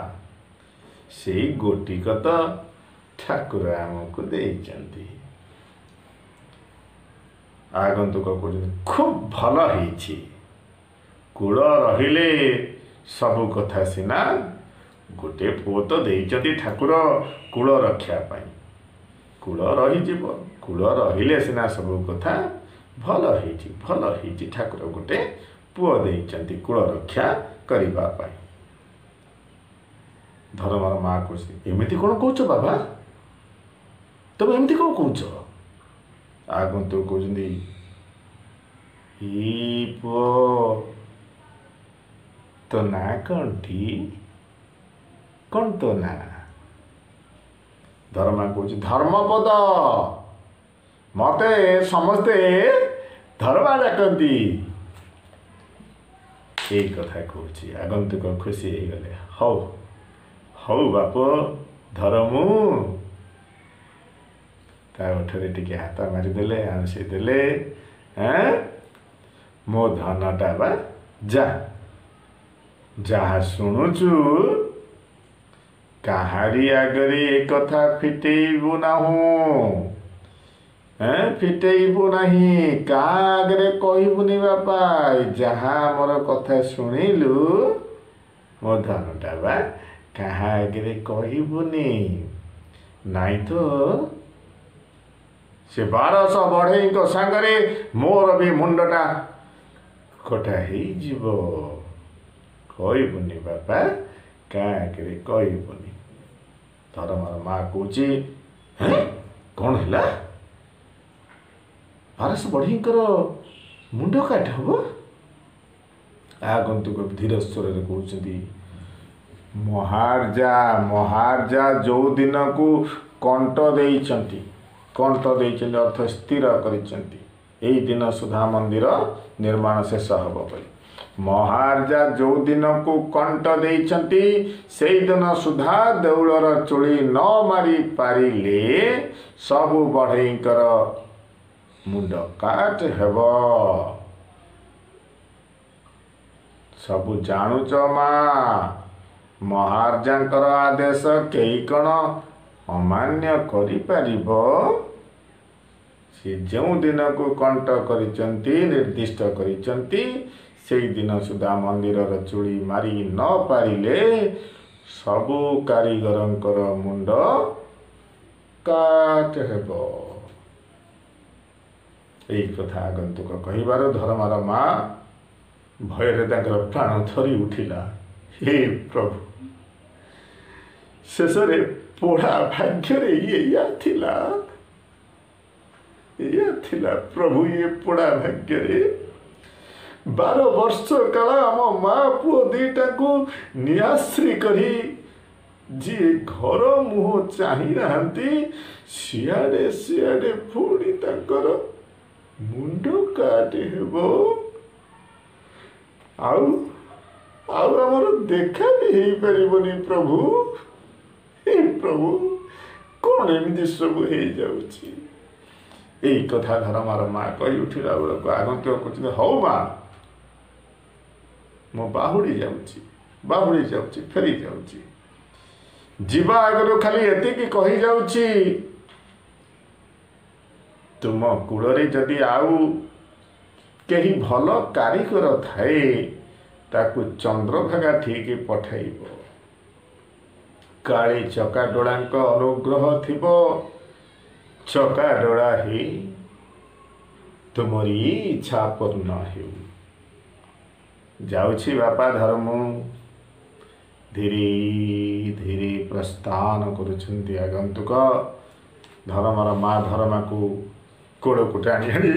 Speaker 1: ସେଇ ଗୋଟିକ ତ ଠାକୁର ଆମକୁ ଦେଇଛନ୍ତି। ଆଗନ୍ତୁକ କହୁଛନ୍ତି ଖୁବ୍ ଭଲ ହେଇଛି। କୂଳ ରହିଲେ ସବୁ କଥା ସିନା। ଗୋଟେ ପୁଅ ତ ଦେଇଛନ୍ତି ଠାକୁର କୂଳ ରକ୍ଷା ପାଇଁ। କୂଳ ରହିଯିବ, କୂଳ ରହିଲେ ସିନା ସବୁ କଥା। ଭଲ ହେଇଛି, ଭଲ ହେଇଛି, ଠାକୁର ଗୋଟେ ପୁଅ ଦେଇଛନ୍ତି କୂଳ ରକ୍ଷା କରିବା ପାଇଁ। ଧର୍ମର ମା କହୁଛି ଏମିତି କ'ଣ କହୁଛ ବାବା? ତମେ ଏମିତି କ'ଣ କହୁଛ? ଆଗନ୍ତୁକ କହୁଛନ୍ତି ଏଇ ପୁଅ ତୋ ନାଁ କ'ଣଟି? କ'ଣ ତୋ ନାଁ? ଧର୍ମା କହୁଛି ଧର୍ମପଦ। ମତେ ସମସ୍ତେ ଧର୍ମା ଡାକନ୍ତି। ଏଇ କଥା କହୁଛି। ଆଗନ୍ତୁକ ଖୁସି ହେଇଗଲେ। ହଉ ହଉ ବାପ ଧରମୁ। ତା ଓଠରେ ଟିକେ ହାତ ମାରିଦେଲେ, ଆଉଁସି ଦେଲେ। ମୋ ଧନଟା ବା ଯା, ଯାହା ଶୁଣୁଛୁ କାହାରି ଆଗରେ ଏ କଥା ଫିଟେଇବୁ ନାହୁଁ। ଫିଟେଇବୁ ନାହିଁ, କାହା ଆଗରେ କହିବୁନି ବାପା। ଯାହା ମୋର କଥା ଶୁଣିଲୁ, ମୋ ଧନଟା ବା କାହା ଆଗରେ କହିବୁନି, ନାଇଁ ତ ସେ 1200 ବଢ଼େଇଙ୍କ ସାଙ୍ଗରେ ମୋର ବି ମୁଣ୍ଡଟା କଟା ହେଇଯିବ। କହିବୁନି ବାପା, କାହା ଆଗରେ କହିବୁନି। ଧର୍ମର ମା କହୁଛି କ'ଣ ହେଲା? 1200 ବଢ଼େଇଙ୍କର ମୁଣ୍ଡ କାଟ ହବ? ଆଗନ୍ତୁକ ଧୀର ସ୍ୱରରେ କହୁଛନ୍ତି ମହାରାଜା ଯେଉଁ ଦିନକୁ କଣ୍ଟ ଦେଇଛନ୍ତି ଅର୍ଥ ସ୍ଥିର କରିଛନ୍ତି, ଏଇ ଦିନ ସୁଦ୍ଧା ମନ୍ଦିର ନିର୍ମାଣ ଶେଷ ହେବ ବୋଲି। ମହାରାଜା ଯେଉଁ ଦିନକୁ କଣ୍ଟ ଦେଇଛନ୍ତି ସେଇଦିନ ସୁଦ୍ଧା ଦେଉଳର ଚୁଳି ନ ମାରି ପାରିଲେ ସବୁ ବଢ଼େଇଙ୍କର ମୁଣ୍ଡ କାଟ ହେବ। ସବୁ ଜାଣୁଛ ମା, ମହାରାଜାଙ୍କର ଆଦେଶ କେହି କ'ଣ ଅମାନ୍ୟ କରିପାରିବ? ସେ ଯେଉଁ ଦିନକୁ କଣ୍ଟ କରିଛନ୍ତି, ନିର୍ଦ୍ଦିଷ୍ଟ କରିଛନ୍ତି, ସେଇ ଦିନ ସୁଦ୍ଧା ମନ୍ଦିରର ଚୁଳି ମାରି ନ ପାରିଲେ ସବୁ କାରିଗରଙ୍କର ମୁଣ୍ଡ କାଟ ହେବ। ଏଇ କଥା ଆଗନ୍ତୁକ କହିବାରୁ ଧର୍ମର ମା ଭୟରେ ତାଙ୍କର ପ୍ରାଣ ଥରି ଉଠିଲା। ହେ ପ୍ରଭୁ, ଶେଷରେ ପୋଢ଼ା ଭାଗ୍ୟରେ ଏଇଆ ଥିଲା ପ୍ରଭୁ, ଇଏ ପୋଢ଼ା ଭାଗ୍ୟରେ 12 ବର୍ଷ କାଳ ଆମ ମା ପୁଅ ଦିଟାକୁ ନିଆଶ୍ରୀ କରି ଯିଏ ଘର ମୁହଁ ଚାହିଁ ନାହାନ୍ତି, ସିଆଡ଼େ ପୁଣି ତାଙ୍କର ମୁଣ୍ଡ କାଟେ ହେବ, ଆଉ ଆମର ଦେଖା ବି ହେଇପାରିବନି ପ୍ରଭୁ। ହେ ପ୍ରଭୁ, କ'ଣ ଏମିତି ସବୁ ହେଇଯାଉଛି? ଏଇ କଥା ଧରମାର ମା କହି ଉଠିଲା ବେଳକୁ ଆଗନ୍ତୁକ କହୁଛନ୍ତି, ହଉ ମା, ମୁଁ ବାହୁଡ଼ି ଯାଉଛି, ଫେରି ଯାଉଛି। ଯିବା ଆଗରୁ ଖାଲି ଏତିକି କହିଯାଉଛି, ତୁମ କୂଳରେ ଯଦି ଆଉ କେହି ଭଲ କାରିଗର ଥାଏ, ତାକୁ ଚନ୍ଦ୍ରଭାଗା ଠିକ୍ ପଠାଇବ। କାଳେ ଚକାଡୋଳାଙ୍କ ଅନୁଗ୍ରହ ଥିବ, ଚକାଡୋଳା ହେଇ ତୁମରି ଇଚ୍ଛା ପୂର୍ଣ୍ଣ ହେଉ। ଯାଉଛି ବାପା ଧର୍ମ। ଧୀରେ ଧୀରେ ପ୍ରସ୍ଥାନ କରୁଛନ୍ତି ଆଗନ୍ତୁକ। ଧରମର ମା ଧରମାକୁ କୋଳକୁ ଟାଣି ଆଣି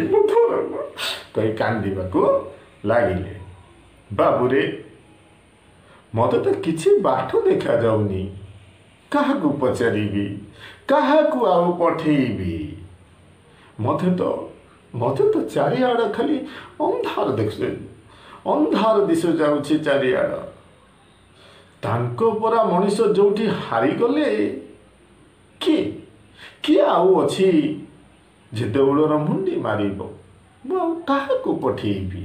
Speaker 1: କହି କାନ୍ଦିବାକୁ ଲାଗିଲେ। ବାବୁରେ, ମୋତେ ତ କିଛି ବାଟ ଦେଖାଯାଉନି, କାହାକୁ ପଚାରିବି, କାହାକୁ ଆଉ ପଠେଇବି? ମୋତେ ତ ଚାରିଆଡ଼ ଖାଲି ଅନ୍ଧାର ଦିଶୁ ଯାଉଛି ଚାରିଆଡ଼। ତାଙ୍କ ପରା ମଣିଷ ଯୋଉଠି ହାରିଗଲେ, କିଏ ଆଉ ଅଛି ଯେ ଦେଉଳର ମୁଣ୍ଡି ମାରିବ? ମୁଁ ଆଉ କାହାକୁ ପଠେଇବି?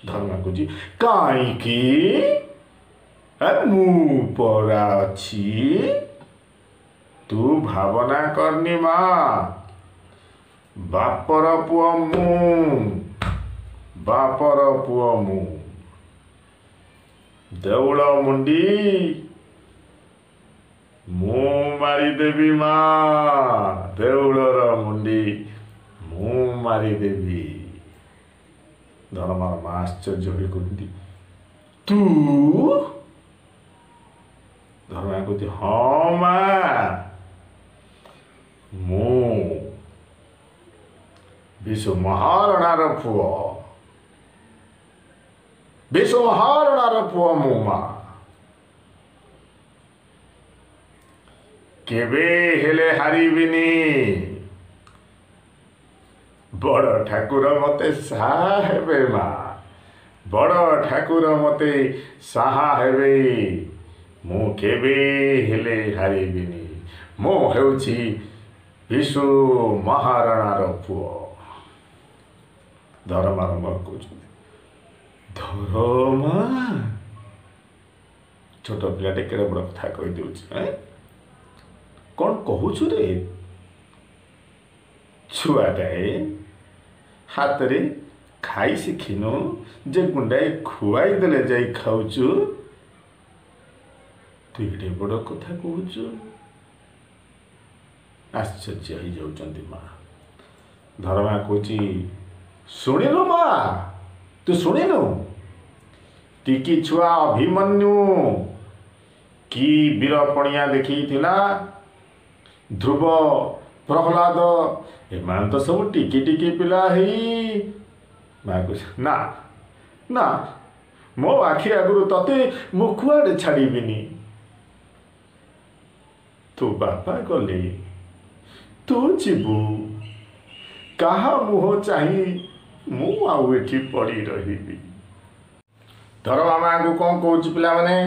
Speaker 1: ଧର୍ମା କହୁଛି, କାହିଁକି? ମୁଁ ପରା ଅଛି। ତୁ ଭାବନା କରନି ମା, ବାପର ପୁଅ ମୁଁ। ଦେଉଳ ମୁଣ୍ଡି ମୁଁ ମାରିଦେବି ମା, ଦେଉଳର ମୁଣ୍ଡି ମୁଁ ମାରିଦେବି। ଧର୍ମାର ମା ଆଶ୍ଚର୍ଯ୍ୟ ହୋଇ କହୁଛନ୍ତି, ତୁ? ଧର୍ମା କହୁଛି, ହଁ ମା, ମୁଁ ବିଶୁ ମହାରଣାର ପୁଅ ମୁଁ ମା। କେବେ ହେଲେ ହାରିବିନି। ବଡ଼ ଠାକୁର ମତେ ସାହା ହେବେ ମା, ବଡ଼ ଠାକୁର ମତେ ସାହା ହେବେ। ମୁଁ କେବେ ହେଲେ ହାରିବିନି। ମୁଁ ହେଉଛି ବିଶୁ ମହାରଣାର ପୁଅ। ଧରମାର ମା କହୁଛନ୍ତି, ଧରମା? ଛୋଟ ପିଲାଟେ କେଡ଼େ ବଡ଼ କଥା କହିଦେଉଛି। କ'ଣ କହୁଛୁ ରେ? ଛୁଆଟାଏ, ହାତରେ ଖାଇ ଶିଖିନୁ ଯେ ଗୁଣ୍ଡାଏ ଖୁଆଇ ଦେଲେ ଯାଇ ଖାଉଛୁ। ତୁ ଏଡ଼େ ବଡ଼ କଥା କହୁଛୁ? ଆଶ୍ଚର୍ଯ୍ୟ ହେଇଯାଉଛନ୍ତି ମା। ଧରମା କହୁଛି, ଶୁଣିଲୁ ମା, ତୁ ଶୁଣିଲୁ? ଟିକି ଛୁଆ ଅଭିମନ୍ୟୁ କି ବୀରପଣିଆ ଦେଖେଇଥିଲା। ଧ୍ରୁବ, ପ୍ରହ୍ଲାଦ, ଏମାନେ ତ ସବୁ ଟିକି ପିଲା ହେଇ। ମା କହୁଛି, ନା, ମୋ ଆଖି ଆଗରୁ ତତେ ମୁଁ କୁଆଡ଼େ ଛାଡ଼ିବିନି। ତୋ ବାପା ଗଲେ, ତୁ ଯିବୁ, କାହା ମୁହଁ ଚାହିଁ ମୁଁ ଆଉ ଏଠି ପଡ଼ି ରହିବି? ଧରମା ମାଙ୍କୁ କ'ଣ କହୁଛି ପିଲାମାନେ?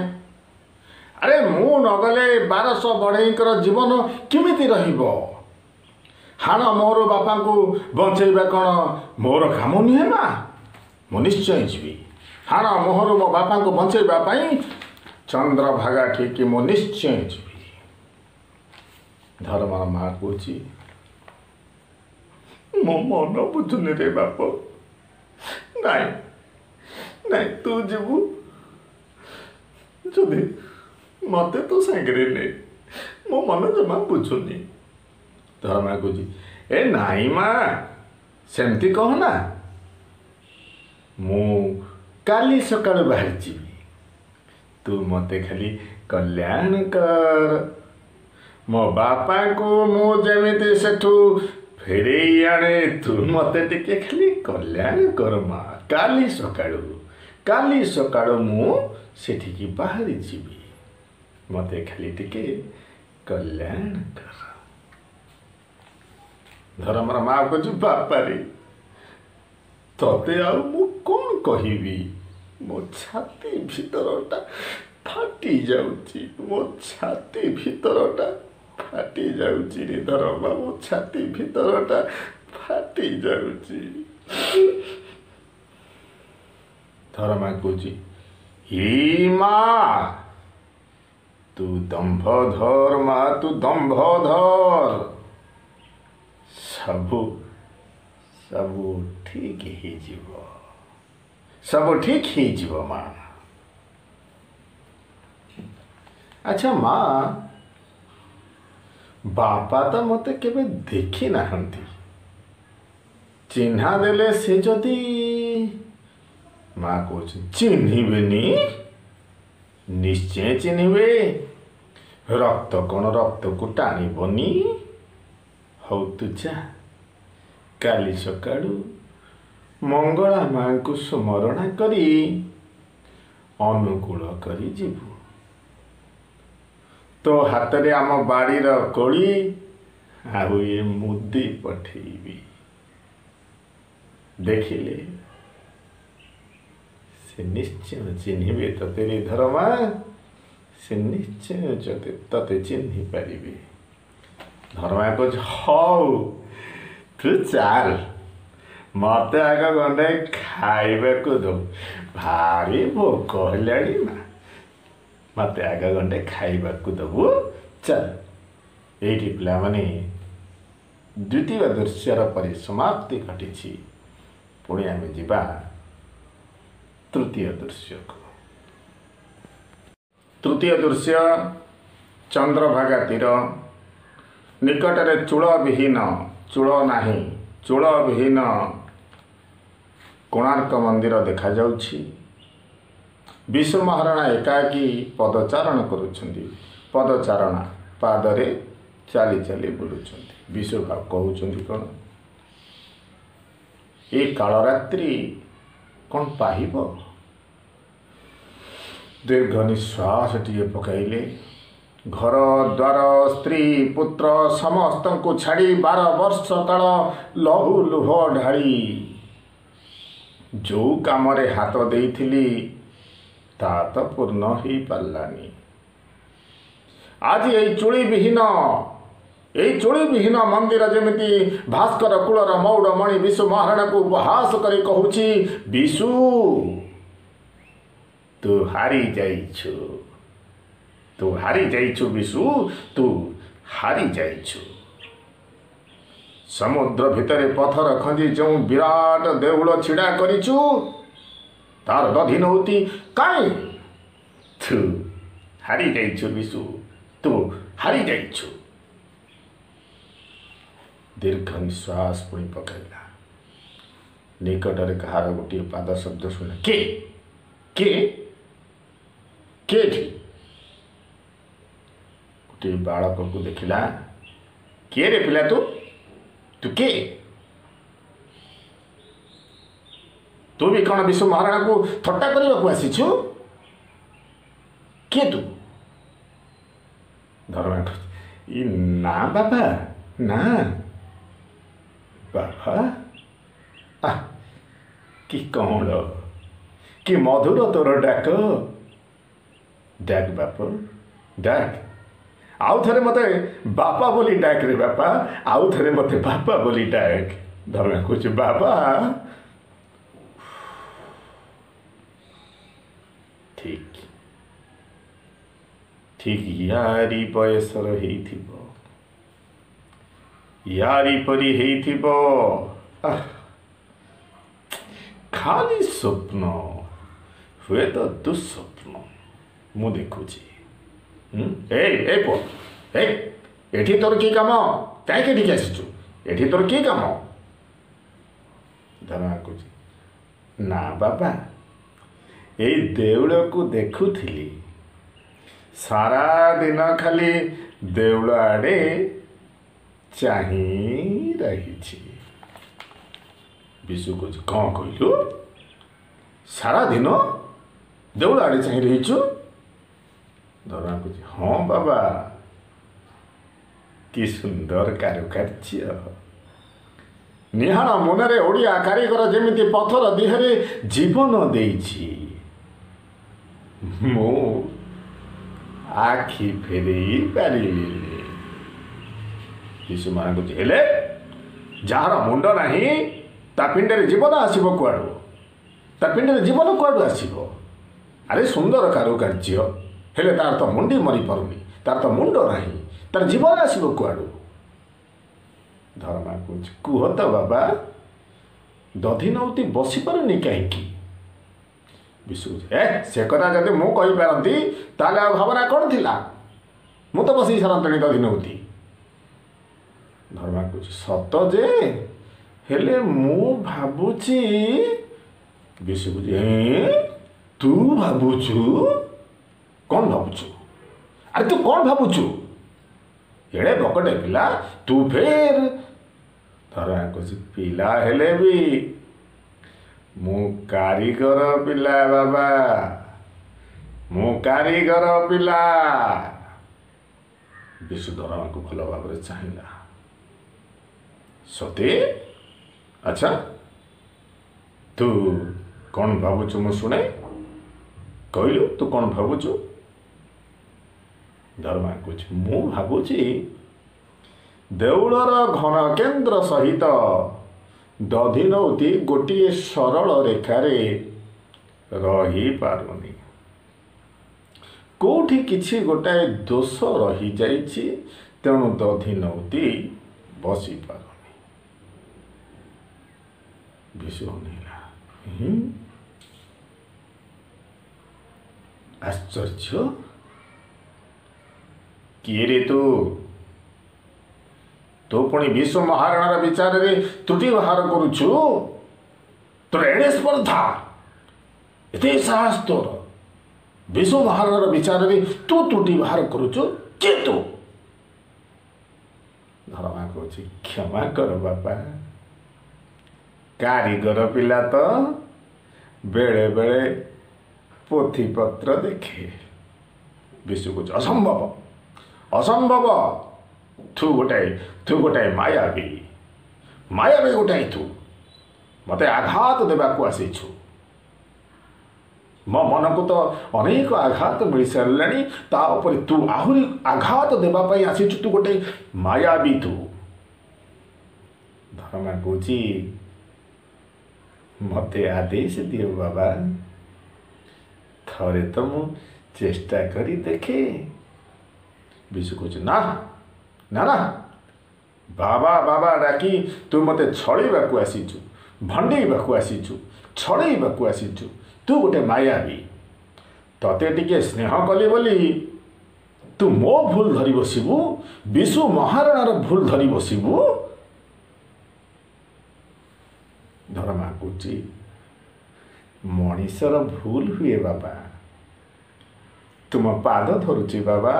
Speaker 1: ଆରେ ମୁଁ ନଗଲେ 1200 ବଢ଼େଇଙ୍କର ଜୀବନ କେମିତି ରହିବ? ହାଣ ମୋର ବାପାଙ୍କୁ ବଞ୍ଚେଇବା କ'ଣ ମୋର କାମ ନୁହେଁ ମା? ମୁଁ ନିଶ୍ଚୟ ଯିବି। ହାଣ ମୋହରୁ ମୋ ବାପାଙ୍କୁ ବଞ୍ଚେଇବା ପାଇଁ ଚନ୍ଦ୍ରଭାଗା ଠିକ୍ ମୁଁ ନିଶ୍ଚୟ ଯିବି। ଧରମାର ମା କହୁଛି, ମୋ ମନ ବୁଝୁନି ରେ ବାପ। ନାଇଁ, ତୁ ଯିବୁ ଯଦି ମତେ ତୁ ସାଙ୍ଗରେ ନେ, ମୋ ମନ ଜମା ବୁଝୁନି। ଧରମା କହୁଛି, ଏ ନାଇଁ ମା, ସେମିତି କହନା। ମୁଁ କାଲି ସକାଳୁ ବାହାରିଯିବି। ତୁ ମୋତେ ଖାଲି କଲ୍ୟାଣ କର। ମୋ ବାପାଙ୍କୁ ମୁଁ ଯେମିତି ସେଠୁ ଫେରେଇ ଆଣେ, ତୁ ମୋତେ ଟିକେ ଖାଲି କଲ୍ୟାଣ କର ମା। କାଲି ସକାଳୁ ମୁଁ ସେଠିକି ବାହାରି ଯିବି। ମୋତେ ଖାଲି ଟିକେ କଲ୍ୟାଣ କର। ଧର୍ମର ମା କହୁଛି, ବାପାରେ ତତେ ଆଉ ମୁଁ କ'ଣ କହିବି? ମୋ ଛାତି ଭିତରଟା ଫାଟି ଯାଉଛି। ମୋ ଛାତି ଭିତରଟା ଫାଟି ଯାଉଛି ରେ ଧର୍ମା, ମୋ ଛାତି ଭିତରଟା ଫାଟି ଯାଉଛି। ଧର୍ମା କହୁଛି, ହି ମା ତୁ ଦମ୍ଭ ଧର ମା, ତୁ ଦମ୍ଭ ଧର। ସବୁ ଠିକ୍ ହେଇଯିବ, ସବୁ ଠିକ୍ ହେଇଯିବ ମା। ଆଚ୍ଛା ମା, ବାପା ତ ମୋତେ କେବେ ଦେଖି ନାହାନ୍ତି। ଚିହ୍ନା ଦେଲେ ସେ ଯଦି, ମା କହୁଛି, ଚିହ୍ନିବେନି? ନିଶ୍ଚୟ ଚିହ୍ନିବେ। ରକ୍ତ କ'ଣ ରକ୍ତକୁ ଟାଣିବନି? ହଉ ତୁ ଯା, କାଲି ସକାଳୁ ମଙ୍ଗଳା ମାଙ୍କୁ ସ୍ମରଣ କରି ଅନୁକୂଳ କରି ଯିବୁ। ତୋ ହାତରେ ଆମ ବାଡ଼ିର କୋଳି ଆଉ ଏ ମୁଦି ପଠେଇବି। ଦେଖିଲେ ସେ ନିଶ୍ଚୟ ଚିହ୍ନିବେ ତତେ ରେ ଧର୍ମା, ସେ ନିଶ୍ଚୟ ତତେ ଚିହ୍ନି ପାରିବେ। ଧର୍ମା କହୁଛି, ହଉ ତୁ ଚାଲ, ମୋତେ ଆଗ ଗଣ୍ଡେ ଖାଇବାକୁ ଦଉ। ଭାରି ଭୋକ ହେଲାଣି ନା, ମୋତେ ଆଗ ଗଣ୍ଡେ ଖାଇବାକୁ ଦେବୁ। ଚାଲ। ଏଇଠି ପିଲାମାନେ ଦ୍ୱିତୀୟ ଦୃଶ୍ୟର ପରିସମାପ୍ତି ଘଟିଛି। ପୁଣି ଆମେ ଯିବା ତୃତୀୟ ଦୃଶ୍ୟକୁ। ତୃତୀୟ ଦୃଶ୍ୟ, ଚନ୍ଦ୍ରଭାଗା ତୀର ନିକଟରେ ଚୂଳ ବିହୀନ କୋଣାର୍କ ମନ୍ଦିର ଦେଖାଯାଉଛି। ବିଶୁ ମହାରଣା ଏକାକୀ ପଦଚାରଣ କରୁଛନ୍ତି। ପଦଚାରଣା, ପାଦରେ ଚାଲି ଚାଲି ବୁଲୁଛନ୍ତି। ବିଶୁ କହୁଛନ୍ତି କ'ଣ, ଏ କାଳରାତ୍ରି କ'ଣ ପାହିବ? ଦୀର୍ଘ ନିଶ୍ୱାସଟିଏ ପକାଇଲେ। ଘର ଦ୍ୱାର, ସ୍ତ୍ରୀ ପୁତ୍ର ସମସ୍ତଙ୍କୁ ଛାଡ଼ି 12 ବର୍ଷ କାଳ ଲହୁ ଲୁହ ଢାଳି ଯେଉଁ କାମରେ ହାତ ଦେଇଥିଲି, ତା ତ ପୂର୍ଣ୍ଣ ହେଇପାରିଲାନି। ଆଜି ଏଇ ଚୁଳିବିହୀନ ମନ୍ଦିର ଯେମିତି ଭାସ୍କର କୂଳର ମୌଡ଼ମଣି ବିଶୁ ମହାରଣାକୁ ଉପହାସ କରି କହୁଛି, ବିଶୁ ତୁ ହାରି ଯାଇଛୁ ବିଶୁ, ତୁ ହାରି ଯାଇଛୁ। ସମୁଦ୍ର ଭିତରେ ପଥର ଖଞ୍ଜି ଯେଉଁ ବିରାଟ ଦେଉଳ ଛିଡ଼ା କରିଛୁ, ତାର ଦଧି ନଉତି କାହିଁ? ତୁ ହାରି ଯାଇଛୁ ବିଶୁ, ତୁ ହାରି ଯାଇଛୁ। ଦୀର୍ଘ ନିଶ୍ୱାସ ପୁଣି ପକାଇଲା। ନିକଟରେ କାହାର ଗୋଟିଏ ପାଦ ଶବ୍ଦ ଶୁଣିଲା। କିଏ ଏଠି? ଗୋଟିଏ ବାଳକକୁ ଦେଖିଲା। କିଏ ରେ ପିଲା ତୁ କିଏ? ତୁ ବି କ'ଣ ବିଶୁ ମହାରଣାକୁ ଥଟ୍ଟା କରିବାକୁ ଆସିଛୁ? କିଏ ତୁ? ଧର୍ମା ନା ବାବା, ନା ବାବା। କି କଅଁଳ, କି ମଧୁର ତୋର ଡାକ। ଡାକ ବାପ, ଡାକ। ଆଉ ଥରେ ମୋତେ ବାପା ବୋଲି ଡାକ ରେ ବାପା, ଆଉ ଥରେ ମୋତେ ବାପା ବୋଲି ଡାକ। ଧର୍ମା କହୁଛି, ବାବା। ଠିକ୍ ୟାରି ବୟସର ହେଇଥିବ, ୟାରି ପରି ହେଇଥିବ। ଖାଲି ସ୍ୱପ୍ନ, ହୁଏତ ଦୁଃସ୍ୱପ୍ନ ମୁଁ ଦେଖୁଛି। ପୁଅ, ଏଠି ତୋର କି କାମ? କାହିଁକି ଏଠିକି ଆସିଛୁ? ଏଠି ତୋର କି କାମ? ଧର୍ମା କହୁଛି, ନା ବାବା, ଏଇ ଦେଉଳକୁ ଦେଖୁଥିଲି। ସାରା ଦିନ ଖାଲି ଦେଉଳ ଆଡ଼େ ଚାହିଁ ରହିଛି। ବିଶୁ କହୁଛି, କ'ଣ କହିଲୁ? ସାରା ଦିନ ଦେଉଳ ଆଡ଼େ ଚାହିଁ ରହିଛୁ? ଦରମା କହୁଛି, ହଁ ବାବା, କି ସୁନ୍ଦର କାରୁକାର୍ଯ୍ୟ। ନିହାଣ ମନରେ ଓଡ଼ିଆ କାରିଗର ଯେମିତି ପଥର ଦେହରେ ଜୀବନ ଦେଇଛି। ମୁଁ ଆଖି ଫେରେଇ ପାରିଲିନି। ଶିଶୁମାନେ କହୁଛି, ହେଲେ ଯାହାର ମୁଣ୍ଡ ନାହିଁ ତା ପିଣ୍ଡରେ ଜୀବନ ଆସିବ କୁଆଡ଼ୁ? ତା ପିଣ୍ଡରେ ଜୀବନ କୁଆଡ଼ୁ ଆସିବ? ଆରେ ସୁନ୍ଦର କାରୁକାର୍ଯ୍ୟ, ହେଲେ ତାର ତ ମୁଣ୍ଡି ମରିପାରୁନି, ତାର ତ ମୁଣ୍ଡ ନାହିଁ, ତାର ଜୀବନ ଆସିବ କୁଆଡ଼ୁ? ଧର୍ମା କହୁଛି, କୁହ ତ ବାବା, ଦଧିନଉତି ବସିପାରୁନି କାହିଁକି? ବିଶୁ କହୁଛି, ସେ କଥା ଯଦି ମୁଁ କହିପାରନ୍ତି ତାହେଲେ ଆଉ ଭାବନା କ'ଣ ଥିଲା? ମୁଁ ତ ବସି ସାରନ୍ତଣି ଦଧିନଉତି। ଧର୍ମା କହୁଛି, ସତ ଯେ, ହେଲେ ମୁଁ ଭାବୁଛି। ବିଶୁ କହୁଛି, ତୁ ଭାବୁଛୁ? କ'ଣ ଭାବୁଛୁ? ଆରେ ତୁ କ'ଣ ଭାବୁଛୁ? ଏଡ଼େ ବକଟେ ପିଲା, ତୁ ଫେର। ଧର୍ମା କହୁଛି, ପିଲା ହେଲେ ବି ମୁଁ କାରିଗର ପିଲା ବାବା, ମୁଁ କାରିଗର ପିଲା। ବିଶୁ ଧର୍ମାକୁ ଭଲ ଭାବରେ ଚାହିଁଲା। ସତେ? ଆଚ୍ଛା, ତୁ କ'ଣ ଭାବୁଛୁ ମୁଁ ଶୁଣେ? କହିଲୁ, ତୁ କ'ଣ ଭାବୁଛୁ? ଧର୍ମା କହୁଛି, ମୁଁ ଭାବୁଛି ଦେଉଳର ଘନ କେନ୍ଦ୍ର ସହିତ ଦଧିନଉତି ଗୋଟିଏ ସରଳ ରେଖାରେ ରହିପାରୁନି। କେଉଁଠି କିଛି ଗୋଟାଏ ଦୋଷ ରହିଯାଇଛି, ତେଣୁ ଦଧିନଉତି ବସିପାରୁନି। ବିଶୁ ଅନେଇଲା। ଆଶ୍ଚର୍ଯ୍ୟ, କିଏ ରେ ତୁ? ତୁ ପୁଣି ବିଶ୍ୱ ମହାରଣାର ବିଚାରରେ ତ୍ରୁଟି ବାହାର କରୁଛୁ? ତୋର ଏଡ଼େ ସ୍ପର୍ଦ୍ଧା, ଏତେ ସାହସ ତୋର! ବିଶ୍ୱ ମହାରଣାର ବିଚାରରେ ତୁ ତ୍ରୁଟି ବାହାର କରୁଛୁ? କିଏ ତୁ? ଧର୍ମା କହୁଛି, କ୍ଷମା କର ବାପା, କାରିଗର ପିଲା ତ ବେଳେ ବେଳେ ପୋଥିପତ୍ର ଦେଖେ। ବିଶୁ କହୁଛି, ଅସମ୍ଭବ, ଅସମ୍ଭବ, ତୁ ଗୋଟାଏ ମାୟାବୀ ଗୋଟାଏ ତୁ। ମୋତେ ଆଘାତ ଦେବାକୁ ଆସିଛୁ। ମୋ ମନକୁ ତ ଅନେକ ଆଘାତ ମିଳିସାରିଲାଣି, ତା ଉପରେ ତୁ ଆହୁରି ଆଘାତ ଦେବା ପାଇଁ ଆସିଛୁ। ତୁ ଗୋଟେ ମାୟାବୀ ତୁ। ଧର୍ମା କହୁଛି, ମୋତେ ଆଦେଶ ଦିଅ ବାବା, ଥରେ ତ ମୁଁ ଚେଷ୍ଟା କରି ଦେଖେ। ବିଶୁ କହୁଛି, ନା ନା ନା, ବାବା ବାବା ଡାକି ତୁ ମୋତେ ଛଳେଇବାକୁ ଆସିଛୁ, ଭଣ୍ଡେଇବାକୁ ଆସିଛୁ, ଛଳେଇବାକୁ ଆସିଛୁ। ତୁ ଗୋଟେ ମାୟାବୀ। ତତେ ଟିକେ ସ୍ନେହ କଲି ବୋଲି ତୁ ମୋ ଭୁଲ ଧରି ବସିବୁ, ବିଶୁ ମହାରଣାର ଭୁଲ ଧରି ବସିବୁ। ଧର୍ମା କହୁଛି, ମଣିଷର ଭୁଲ ହୁଏ ବାବା। ତୁମ ପାଦ ଧରୁଛି ବାବା,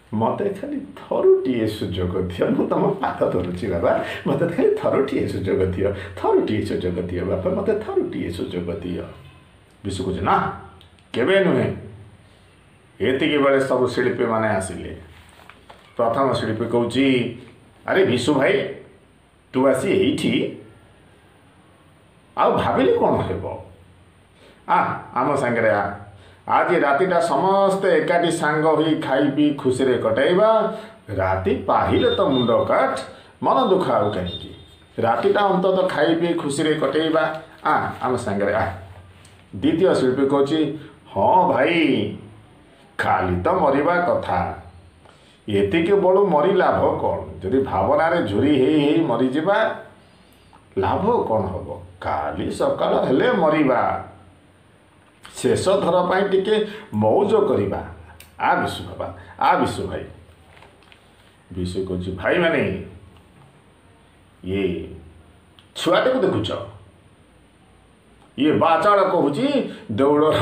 Speaker 1: ମୋତେ ଖାଲି ଥରୁଟିଏ ସୁଯୋଗ ଦିଅ। ମୁଁ ତମ ପାଦ ଧରୁଛି ବାବା, ମୋତେ ଖାଲି ଥରୁଟିଏ ସୁଯୋଗ ଦିଅ, ଥରୁଟିଏ ସୁଯୋଗ ଦିଅ ବାପା, ମୋତେ ଥରୁଟିଏ ସୁଯୋଗ ଦିଅ। ବିଶୁ କହୁଛି, ନା, କେବେ ନୁହେଁ। ଏତିକି ବେଳେ ସବୁ ଶିଳ୍ପୀମାନେ ଆସିଲେ। ପ୍ରଥମ ଶିଳ୍ପୀ କହୁଛି, ଆରେ ବିଶୁ ଭାଇ, ତୁ ଆସି ଏଇଠି? ଆଉ ଭାବିଲି କ'ଣ ହେବ? ଆମ ସାଙ୍ଗରେ ଆ। ଆଜି ରାତିଟା ସମସ୍ତେ ଏକାଠି ସାଙ୍ଗ ହୋଇ ଖାଇ ପିଇ ଖୁସିରେ କଟାଇବା। ରାତି ପାହିଲେ ତ ମୁଣ୍ଡ କାଟ, ମନ ଦୁଃଖ ଆଉ କାହିଁକି? ରାତିଟା ଅନ୍ତତଃ ଖାଇ ପିଇ ଖୁସିରେ କଟେଇବା। ଆମ ସାଙ୍ଗରେ ଆ। ଦ୍ୱିତୀୟ ଶିଳ୍ପୀ କହୁଛି, ହଁ ଭାଇ, ଖାଲି ତ ମରିବା କଥା। ଏତିକି ବଳୁ ମରି ଲାଭ କ'ଣ? ଯଦି ଭାବନାରେ ଝୁରି ହେଇ ହେଇ ମରିଯିବା, ଲାଭ କ'ଣ ହେବ? କାଲି ସକାଳ ହେଲେ ମରିବା। ଶେଷ ଥର ପାଇଁ ଟିକେ ମଉଜ କରିବା। ବିଶୁ ବାବା, ବିଶୁ ଭାଇ। ବିଶୁ କହୁଛି, ଭାଇମାନେ, ଇଏ ଛୁଆଟାକୁ ଦେଖୁଛ? ये बाचाड़ कहूँ देउलर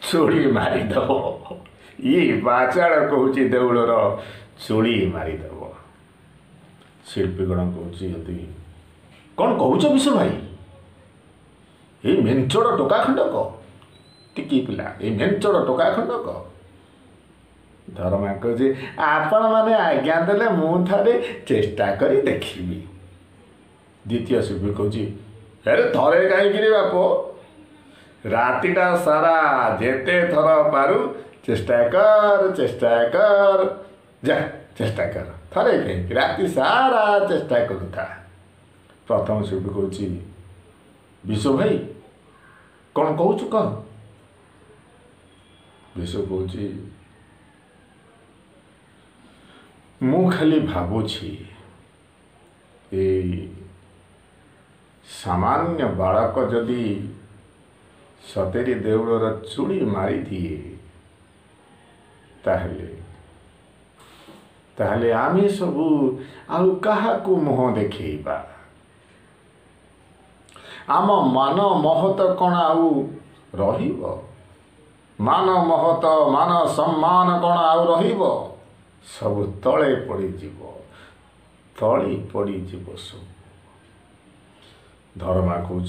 Speaker 1: चूड़ी मारिदेव ये बाचाड़ कहूँ देउलर चूड़ी मारिदेव शिल्पीगण कहूँ कौन कहूच विश्व भाई ये मेंचड़ टोका खंडक टिकी पिला ये मेंचड़ टोका खंडक धर्मा कहूँ आपण मैंने आज्ञा देले मु थे चेष्टा करी देखी द्वितीय शिल्पी कहूँ अरे थरे कहीं बाप रातिटा सारा जेते थर पारू चेष्टा कर जा चेष्टा कर थरे कहीं राति सारा चेष्टा करूथा प्रथम शिल्पी कहूँ विश्व भाई कौन कहूँ कह विश्व कहूँ मु खाली भावुछि ए सामान्य बालक जदि सतेरी देउलर चूड़ी मारी दिए ताहले आमे सबू आउ काहाकू मुह देखैबा आम मान महत कण आउ रहिब मान महत मान सम्मान कण आउ रहिब सब तले पड़ीजीव सब धर्मा कहूँ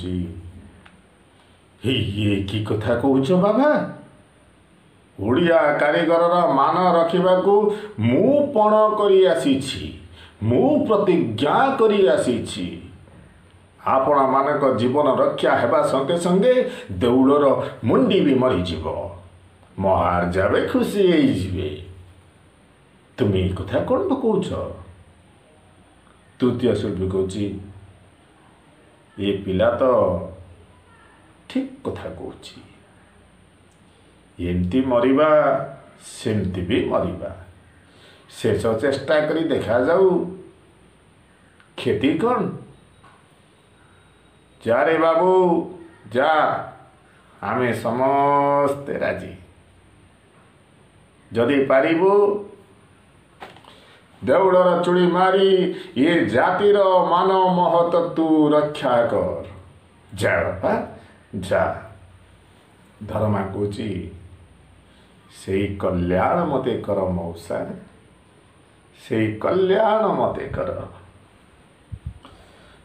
Speaker 1: ये कि कथा कहूच बाबा ओडिया कारीगर मान रखिबाकू मु पण करी आसीछि मु प्रतिज्ञा करी आसीछि आपण मानक जीवन रक्षा हेबा संगे संगे देउलर मुंडी भी मरीजीव महाराजा भी खुशी होइजिबे तुम कथा कौन पकाउछ तृतीय शिल्पी कहूँ ये पिला तो ठीक कथा कहूँ एमती मरिबा सेमती भी मरिबा शेष चेष्टा करी देखा जाऊ खेती कौन जा रे बाबू जा आमे समस्ते राजी जदि पारिबू देउलर चूड़ी मारी ये जातिर मान महत तू रक्षा कर जा बापा जा धर्मा कहूँ से कल्याण मते कर मौसा से कल्याण मते कर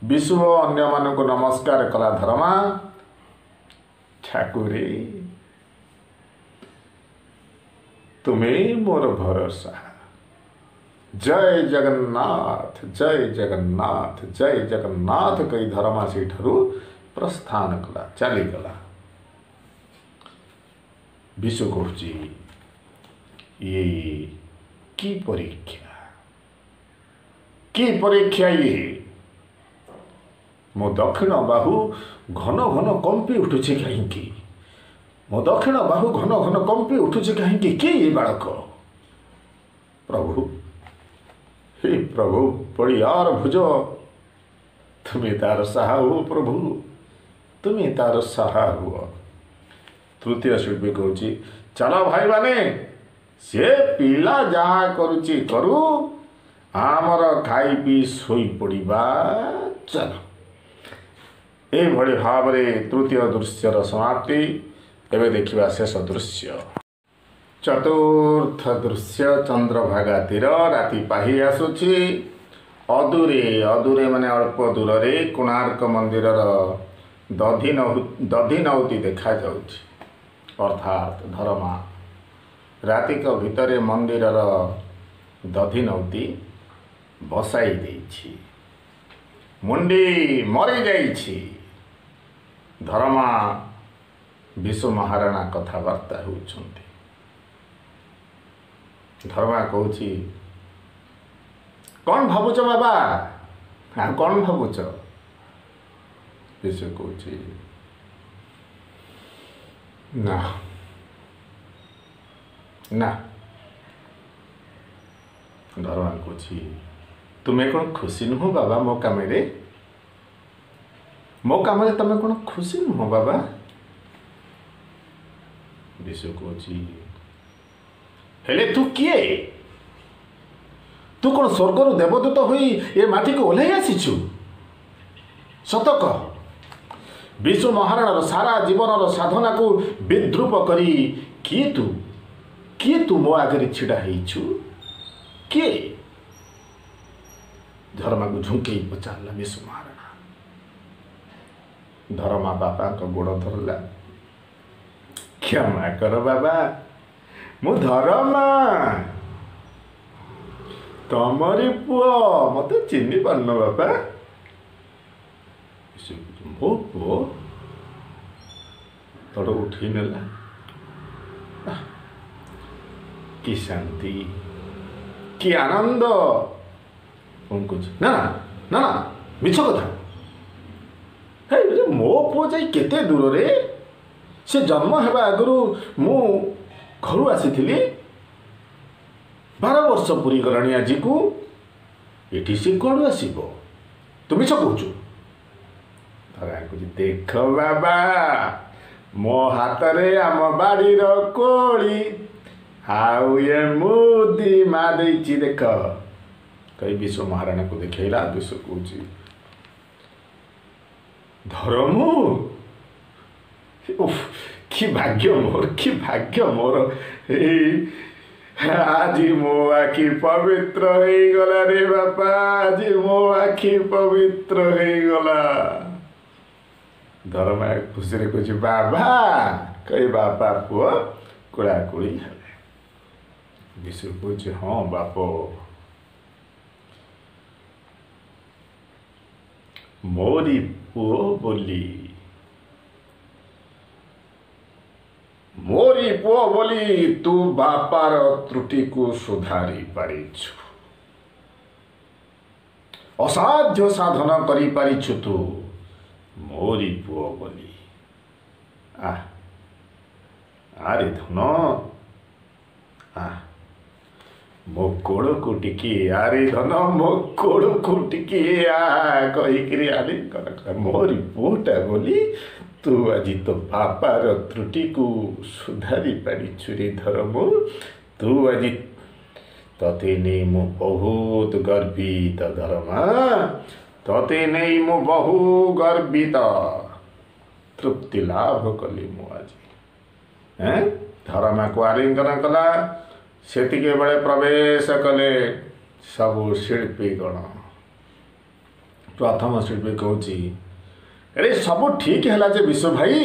Speaker 1: विश्व अन्य मानक नमस्कार कला धर्मा ठाकुरे तुम्हें मोर भरोसा जय जगन्नाथ जय जगन्नाथ जय जगन्नाथ कई धर्मा से प्रस्थान कला चलीगला विश्व कहूँ ये की परीक्षा ये मो दक्षिण बाहु घन घन कंपी उठुचे कहीं मो दक्षिण बाहु घन घन कंपी उठुचे कहीं कि ये बालक प्रभु हे प्रभु पड़ियार भुज तुम्हें तार साहा हो प्रभु तुम्हें तार साहा हुआ तृतीय शिल्पी कहूँ चलो भाई माने से पिला जहा करुची करू आमर खाई पी सोई पड़िबा चलो ये भाव में तृतीय दृश्यर समाप्ति एवं देखा शेष दृश्य चतुर्थ दृश्य चंद्रभागा तीर राति पाही आसुची अदूरे माने अल्प दूर रे कोणार्क मंदिर दधिनौती देखा जाउछि अर्थात धर्मा रातिक भितरे मंदिर दधिनौती बसाई देछि मुंडी मरी जाइछि धर्मा विश्व महाराणा कथबार्ता होउछन्ति धर्मा कहूँ कौन भावुच बाबा हाँ कौन भावुच विश्व कहूँ ना ना धर्मा कहूँ तुम्हें कौन खुशी नुह बाबा मो काम तुम्हें कौन खुशी नुह बाबा विश्व कहूँ हेले तू किए तू कौन स्वर्गर देवदूत हुई ये माटी को ओह्लै आसीचु सत कह ବିଶୁ ମହାରଣାର ସାରା ଜୀବନର ସାଧନାକୁ ବିଦ୍ରୁପ କରି କିଏ ତୁ ମୋ ଆଗରେ ଛିଡ଼ା ହେଇଛୁ? କିଏ? ଧର୍ମାକୁ ଝୁଙ୍କେଇ ପଚାରିଲା ବିଶୁ ମହାରଣା। ଧର୍ମା ବାପାଙ୍କ ଗୋଡ଼ ଧରିଲା। କ୍ଷମା କର ବାବା, ମୁଁ ଧର୍ମା, ତମରି ପୁଅ। ମତେ ଚିହ୍ନି ପାରୁନ ବାପା? ମୋ ପୁଅ? ତୋଡ଼ ଉଠେଇ ନେଲା। କି ଶାନ୍ତି, କି ଆନନ୍ଦ। କଣ କହୁଛି? ନା ନା ନା, ମିଛ କଥା। ମୋ ପୁଅ ଯାଇ କେତେ ଦୂରରେ। ସେ ଜନ୍ମ ହେବା ଆଗରୁ ମୁଁ ଘରୁ ଆସିଥିଲି। 12 ବର୍ଷ ପୁରୀ ଗଲାଣି ଆଜିକୁ। ଏଠି ସେ କୁଆଡ଼ୁ ଆସିବ? ତୁ ମିଛ କହୁଛୁ। କହୁଛି, ଦେଖ ବାବା, ମୋ ହାତରେ ଆମ ବାଡ଼ିର କୋଳି, ଆଉ ଏ ମୁଦି ମା ଦେଇଛି ଦେଖ। କହି ବିଶୁ ମହାରଣାକୁ ଦେଖେଇଲା। ବିଶୁ କହୁଛି, ଧରମୁ, କି ଭାଗ୍ୟ ମୋର, କି ଭାଗ୍ୟ ମୋର। ଏଇ ଆଜି ମୋ ଆଖି ପବିତ୍ର ହେଇଗଲା ରେ ବାପା, ଆଜି ମୋ ଆଖି ପବିତ୍ର ହେଇଗଲା। ଧର୍ମା ଖୁସିରେ କହୁଛି, ବାବା। କହି ବାପା ପୁଅ କୋଳାକୁଳି ହେଲେ। ବିଶୁ କହୁଛି, ହଁ ବାପ, ମୋରି ପୁଅ ବୋଲି, ମୋରି ପୁଅ ବୋଲି ତୁ ବାପାର ତ୍ରୁଟିକୁ ସୁଧାରି ପାରିଛୁ। ଅସାଧ୍ୟ ସାଧନ କରିପାରିଛୁ ତୁ, ମୋରି ପୁଅ ବୋଲି। ଆରେ ଧନ, ମୋ କୋଳକୁ ଟିକିଏ, ଆରେ ଧନ ମୋ କୋଳକୁ ଟିକିଏ କହିକିରି ଆରେ ମୋରି ପୁଅଟା ବୋଲି ତୁ ଆଜି ତୋ ବାପାର ତ୍ରୁଟିକୁ ସୁଧାରି ପାରିଛୁ ରେ ଧର୍ମ। ତୁ ଆଜି, ତତେ ନେଇ ମୁଁ ବହୁତ ଗର୍ବିତ ଧର୍ମା, ତତେ ନେଇ ମୁଁ ବହୁ ଗର୍ବିତ। ତୃପ୍ତି ଲାଭ କଲି ମୁଁ ଆଜି। ଧର୍ମାକୁ ଆଲିଙ୍ଗନ କଲା। ସେତିକି ବେଳେ ପ୍ରବେଶ କଲେ ସବୁ ଶିଳ୍ପୀଗଣ। ପ୍ରଥମ ଶିଳ୍ପୀ କହୁଛି, ଆରେ ସବୁ ଠିକ୍ ହେଲା ଯେ ବିଶୁ ଭାଇ,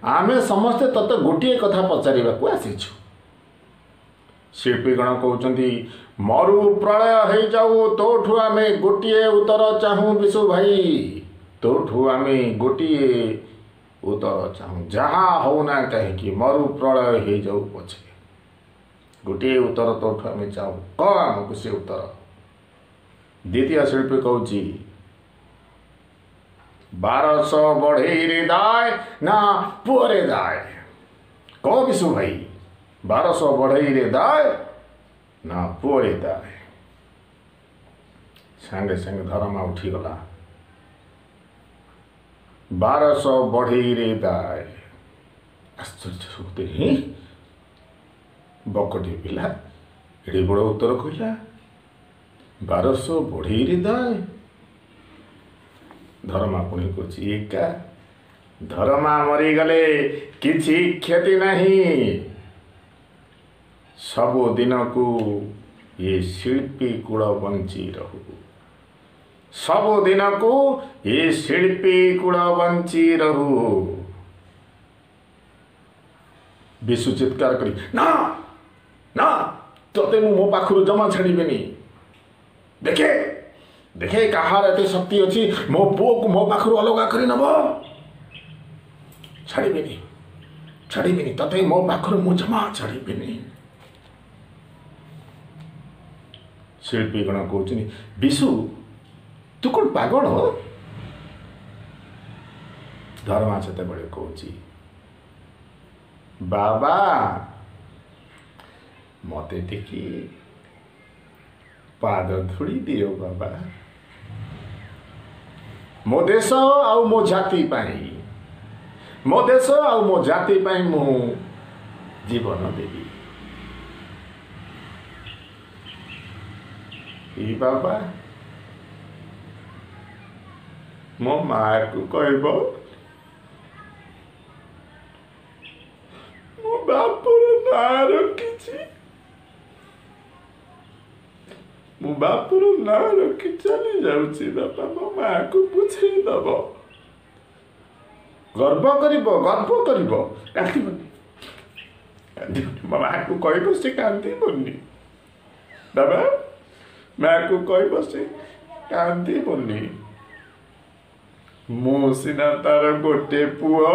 Speaker 1: ଆମେ ସମସ୍ତେ ତତେ ଗୋଟିଏ କଥା ପଚାରିବାକୁ ଆସିଛୁ। ଶିଳ୍ପୀଗଣ କହୁଛନ୍ତି, ମରୁ ପ୍ରଳୟ ହେଇଯାଉ, ତୋଠୁ ଆମେ ଗୋଟିଏ ଉତ୍ତର ଚାହୁଁ ବିଶୁ ଭାଇ। ତୋଠୁ ଆମେ ଗୋଟିଏ ଉତ୍ତର ଚାହୁଁ। ଯାହା ହଉନା କାହିଁକି, ମରୁ ପ୍ରଳୟ ହେଇଯାଉ ପଛେ, ଗୋଟିଏ ଉତ୍ତର ତୋଠୁ ଆମେ ଚାହୁଁ। କହ ଆମକୁ ସେ ଉତ୍ତର। ଦ୍ୱିତୀୟ ଶିଳ୍ପୀ କହୁଛି, 1200 ବଢ଼େଇରେ ଦାଏ ନା ପୁଅରେ ଦାଏ? କହ ବିଶୁ ଭାଇ, 1200 ବଢ଼େଇରେ ଦାଏ ନା ପୁଅରେ ଦାଏ? ସାଙ୍ଗେ ସାଙ୍ଗେ ଧର୍ମା ଉଠିଗଲା। 1200 ବଢ଼େଇରେ ଦାଏ। ଆଶ୍ଚର୍ଯ୍ୟ ଶକ୍ତି, ବକଟି ପିଲା ଏଡ଼େ ବଡ଼ ଉତ୍ତର କହିଲା। 1200 ବଢ଼େଇରେ ଦାଏ। ଧର୍ମା ପୁଣି କହୁଛି, ଏକା ଧର୍ମା ମରିଗଲେ କିଛି କ୍ଷତି ନାହିଁ। ସବୁଦିନକୁ ଏ ଶିଳ୍ପୀ କୂଳ ବଞ୍ଚି ରହୁ। ସବୁଦିନକୁ ଏ ଶିଳ୍ପୀ କୂଳ ବଞ୍ଚି ରହୁ। ବିଶୁ ଚିତ୍କାର କରି, ନା ନା, ତତେ ମୁଁ ମୋ ପାଖରୁ ଜମା ଛାଡ଼ିବିନି। ଦେଖେ ଦେଖେ କାହାର ଏତେ ଶକ୍ତି ଅଛି ମୋ ପୁଅକୁ ମୋ ପାଖରୁ ଅଲଗା କରି ନେବ। ଛାଡ଼ିବିନି, ଛାଡ଼ିବିନି, ତତେ ମୋ ପାଖରୁ ମୁଁ ଜମା ଛାଡ଼ିବିନି। ଶିଳ୍ପୀଗଣ କହୁଛନ୍ତି, ବିଶୁ ତୁ କ'ଣ ପାଗଳ? ଧର୍ମା ସେତେବେଳେ କହୁଛି, ବାବା ମତେ ଟିକେ ପାଦ ଧୂଳି ଦିଅ ବାବା। ମୋ ଦେଶ ଆଉ ମୋ ଜାତି ପାଇଁ, ମୋ ଦେଶ ଆଉ ମୋ ଜାତି ପାଇଁ ମୁଁ ଜୀବନ ଦେବି। ଏ ବାବା ମୋ ମାଆକୁ କହିବ ନାଁ ରଖିଛି, ମୁଁ ବାପର ନାଁ ରଖି ଚାଲି ଯାଉଛି। ବାପା ମୋ ମାଆକୁ ବୁଝେଇ ଦବ, ଗର୍ବ କରିବ, ଗର୍ବ କରିବ, କାନ୍ଦିବନି, କାନ୍ଦିବନି। ମୋ ମାଆକୁ କହିବ ସେ କାନ୍ଦିବନି। ବାବା ମାଆକୁ କହିବ ସେ କାନ୍ଦିବନି। ମୁଁ ସିନା ତାର ଗୋଟେ ପୁଅ,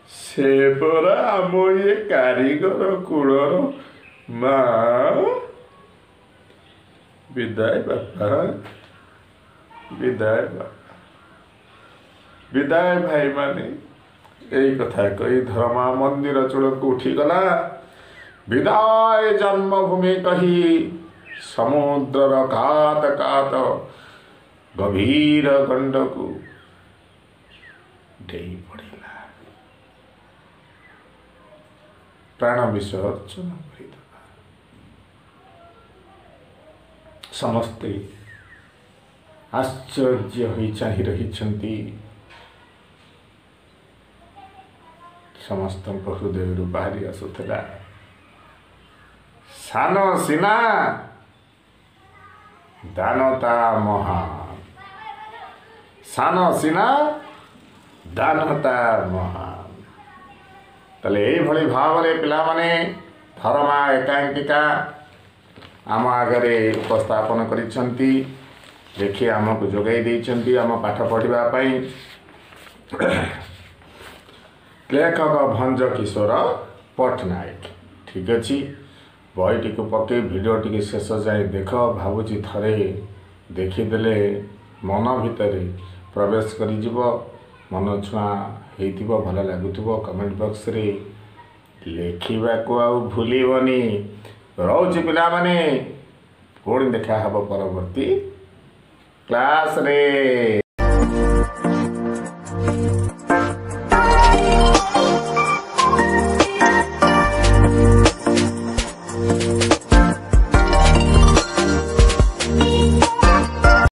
Speaker 1: ସେ ପରା ଆମ ଇଏ କାରିଗର କୁଳର ମା। ବିଦାୟ ବାପା, ବିଦାୟ ବାପା, ବିଦାୟ ଭାଇମାନେ। ଏଇ କଥା କହି ଧର୍ମା ମନ୍ଦିର ଚୂଳକୁ ଉଠିଗଲା। ବିଦାୟ ଜନ୍ମଭୂମି କହି ସମୁଦ୍ରର କାତ କାତ ଗଭୀର ଗଣ୍ଡକୁ ଡେଇଁ ପଡ଼ିଲା। ପ୍ରାଣ ବିସର୍ଜନ କରିଦେଲା। ସମସ୍ତେ ଆଶ୍ଚର୍ଯ୍ୟ ହୋଇ ଚାହିଁ ରହିଛନ୍ତି। ସମସ୍ତଙ୍କ ହୃଦୟରୁ ବାହାରି ଆସୁଥିଲା, ସାନ ସିନା ଦାନତା ମହାନ, ସାନ ସିନା ଦାନତା ମହାନ। ତାହେଲେ ଏଇଭଳି ଭାବରେ ପିଲାମାନେ ଧର୍ମା ଏକାଙ୍କିକା ଆମ ଆଗରେ ଉପସ୍ଥାପନ କରିଛନ୍ତି, ଦେଖି ଆମକୁ ଯୋଗାଇ ଦେଇଛନ୍ତି ଆମ ପାଠ ପଢ଼ିବା ପାଇଁ। ଲେଖକ ଭଞ୍ଜ କିଶୋର ପଟ୍ଟନାୟକ। ଠିକ୍ ଅଛି, ବହିଟିକୁ ପକାଇ ଭିଡ଼ିଓଟିକୁ ଶେଷ ଯାଏ ଦେଖ। ଭାବୁଛି ଥରେ ଦେଖିଦେଲେ ମନ ଭିତରେ ପ୍ରବେଶ କରିଯିବ, ମନ ଛୁଆଁ ହେଇଥିବ, ଭଲ ଲାଗୁଥିବ। କମେଣ୍ଟ ବକ୍ସରେ ଲେଖିବାକୁ ଆଉ ଭୁଲିବନି। ରହୁଛି ପିଲାମାନେ, ପୁଣି ଦେଖା ହେବ ପରବର୍ତ୍ତୀ କ୍ଲାସ୍ରେ।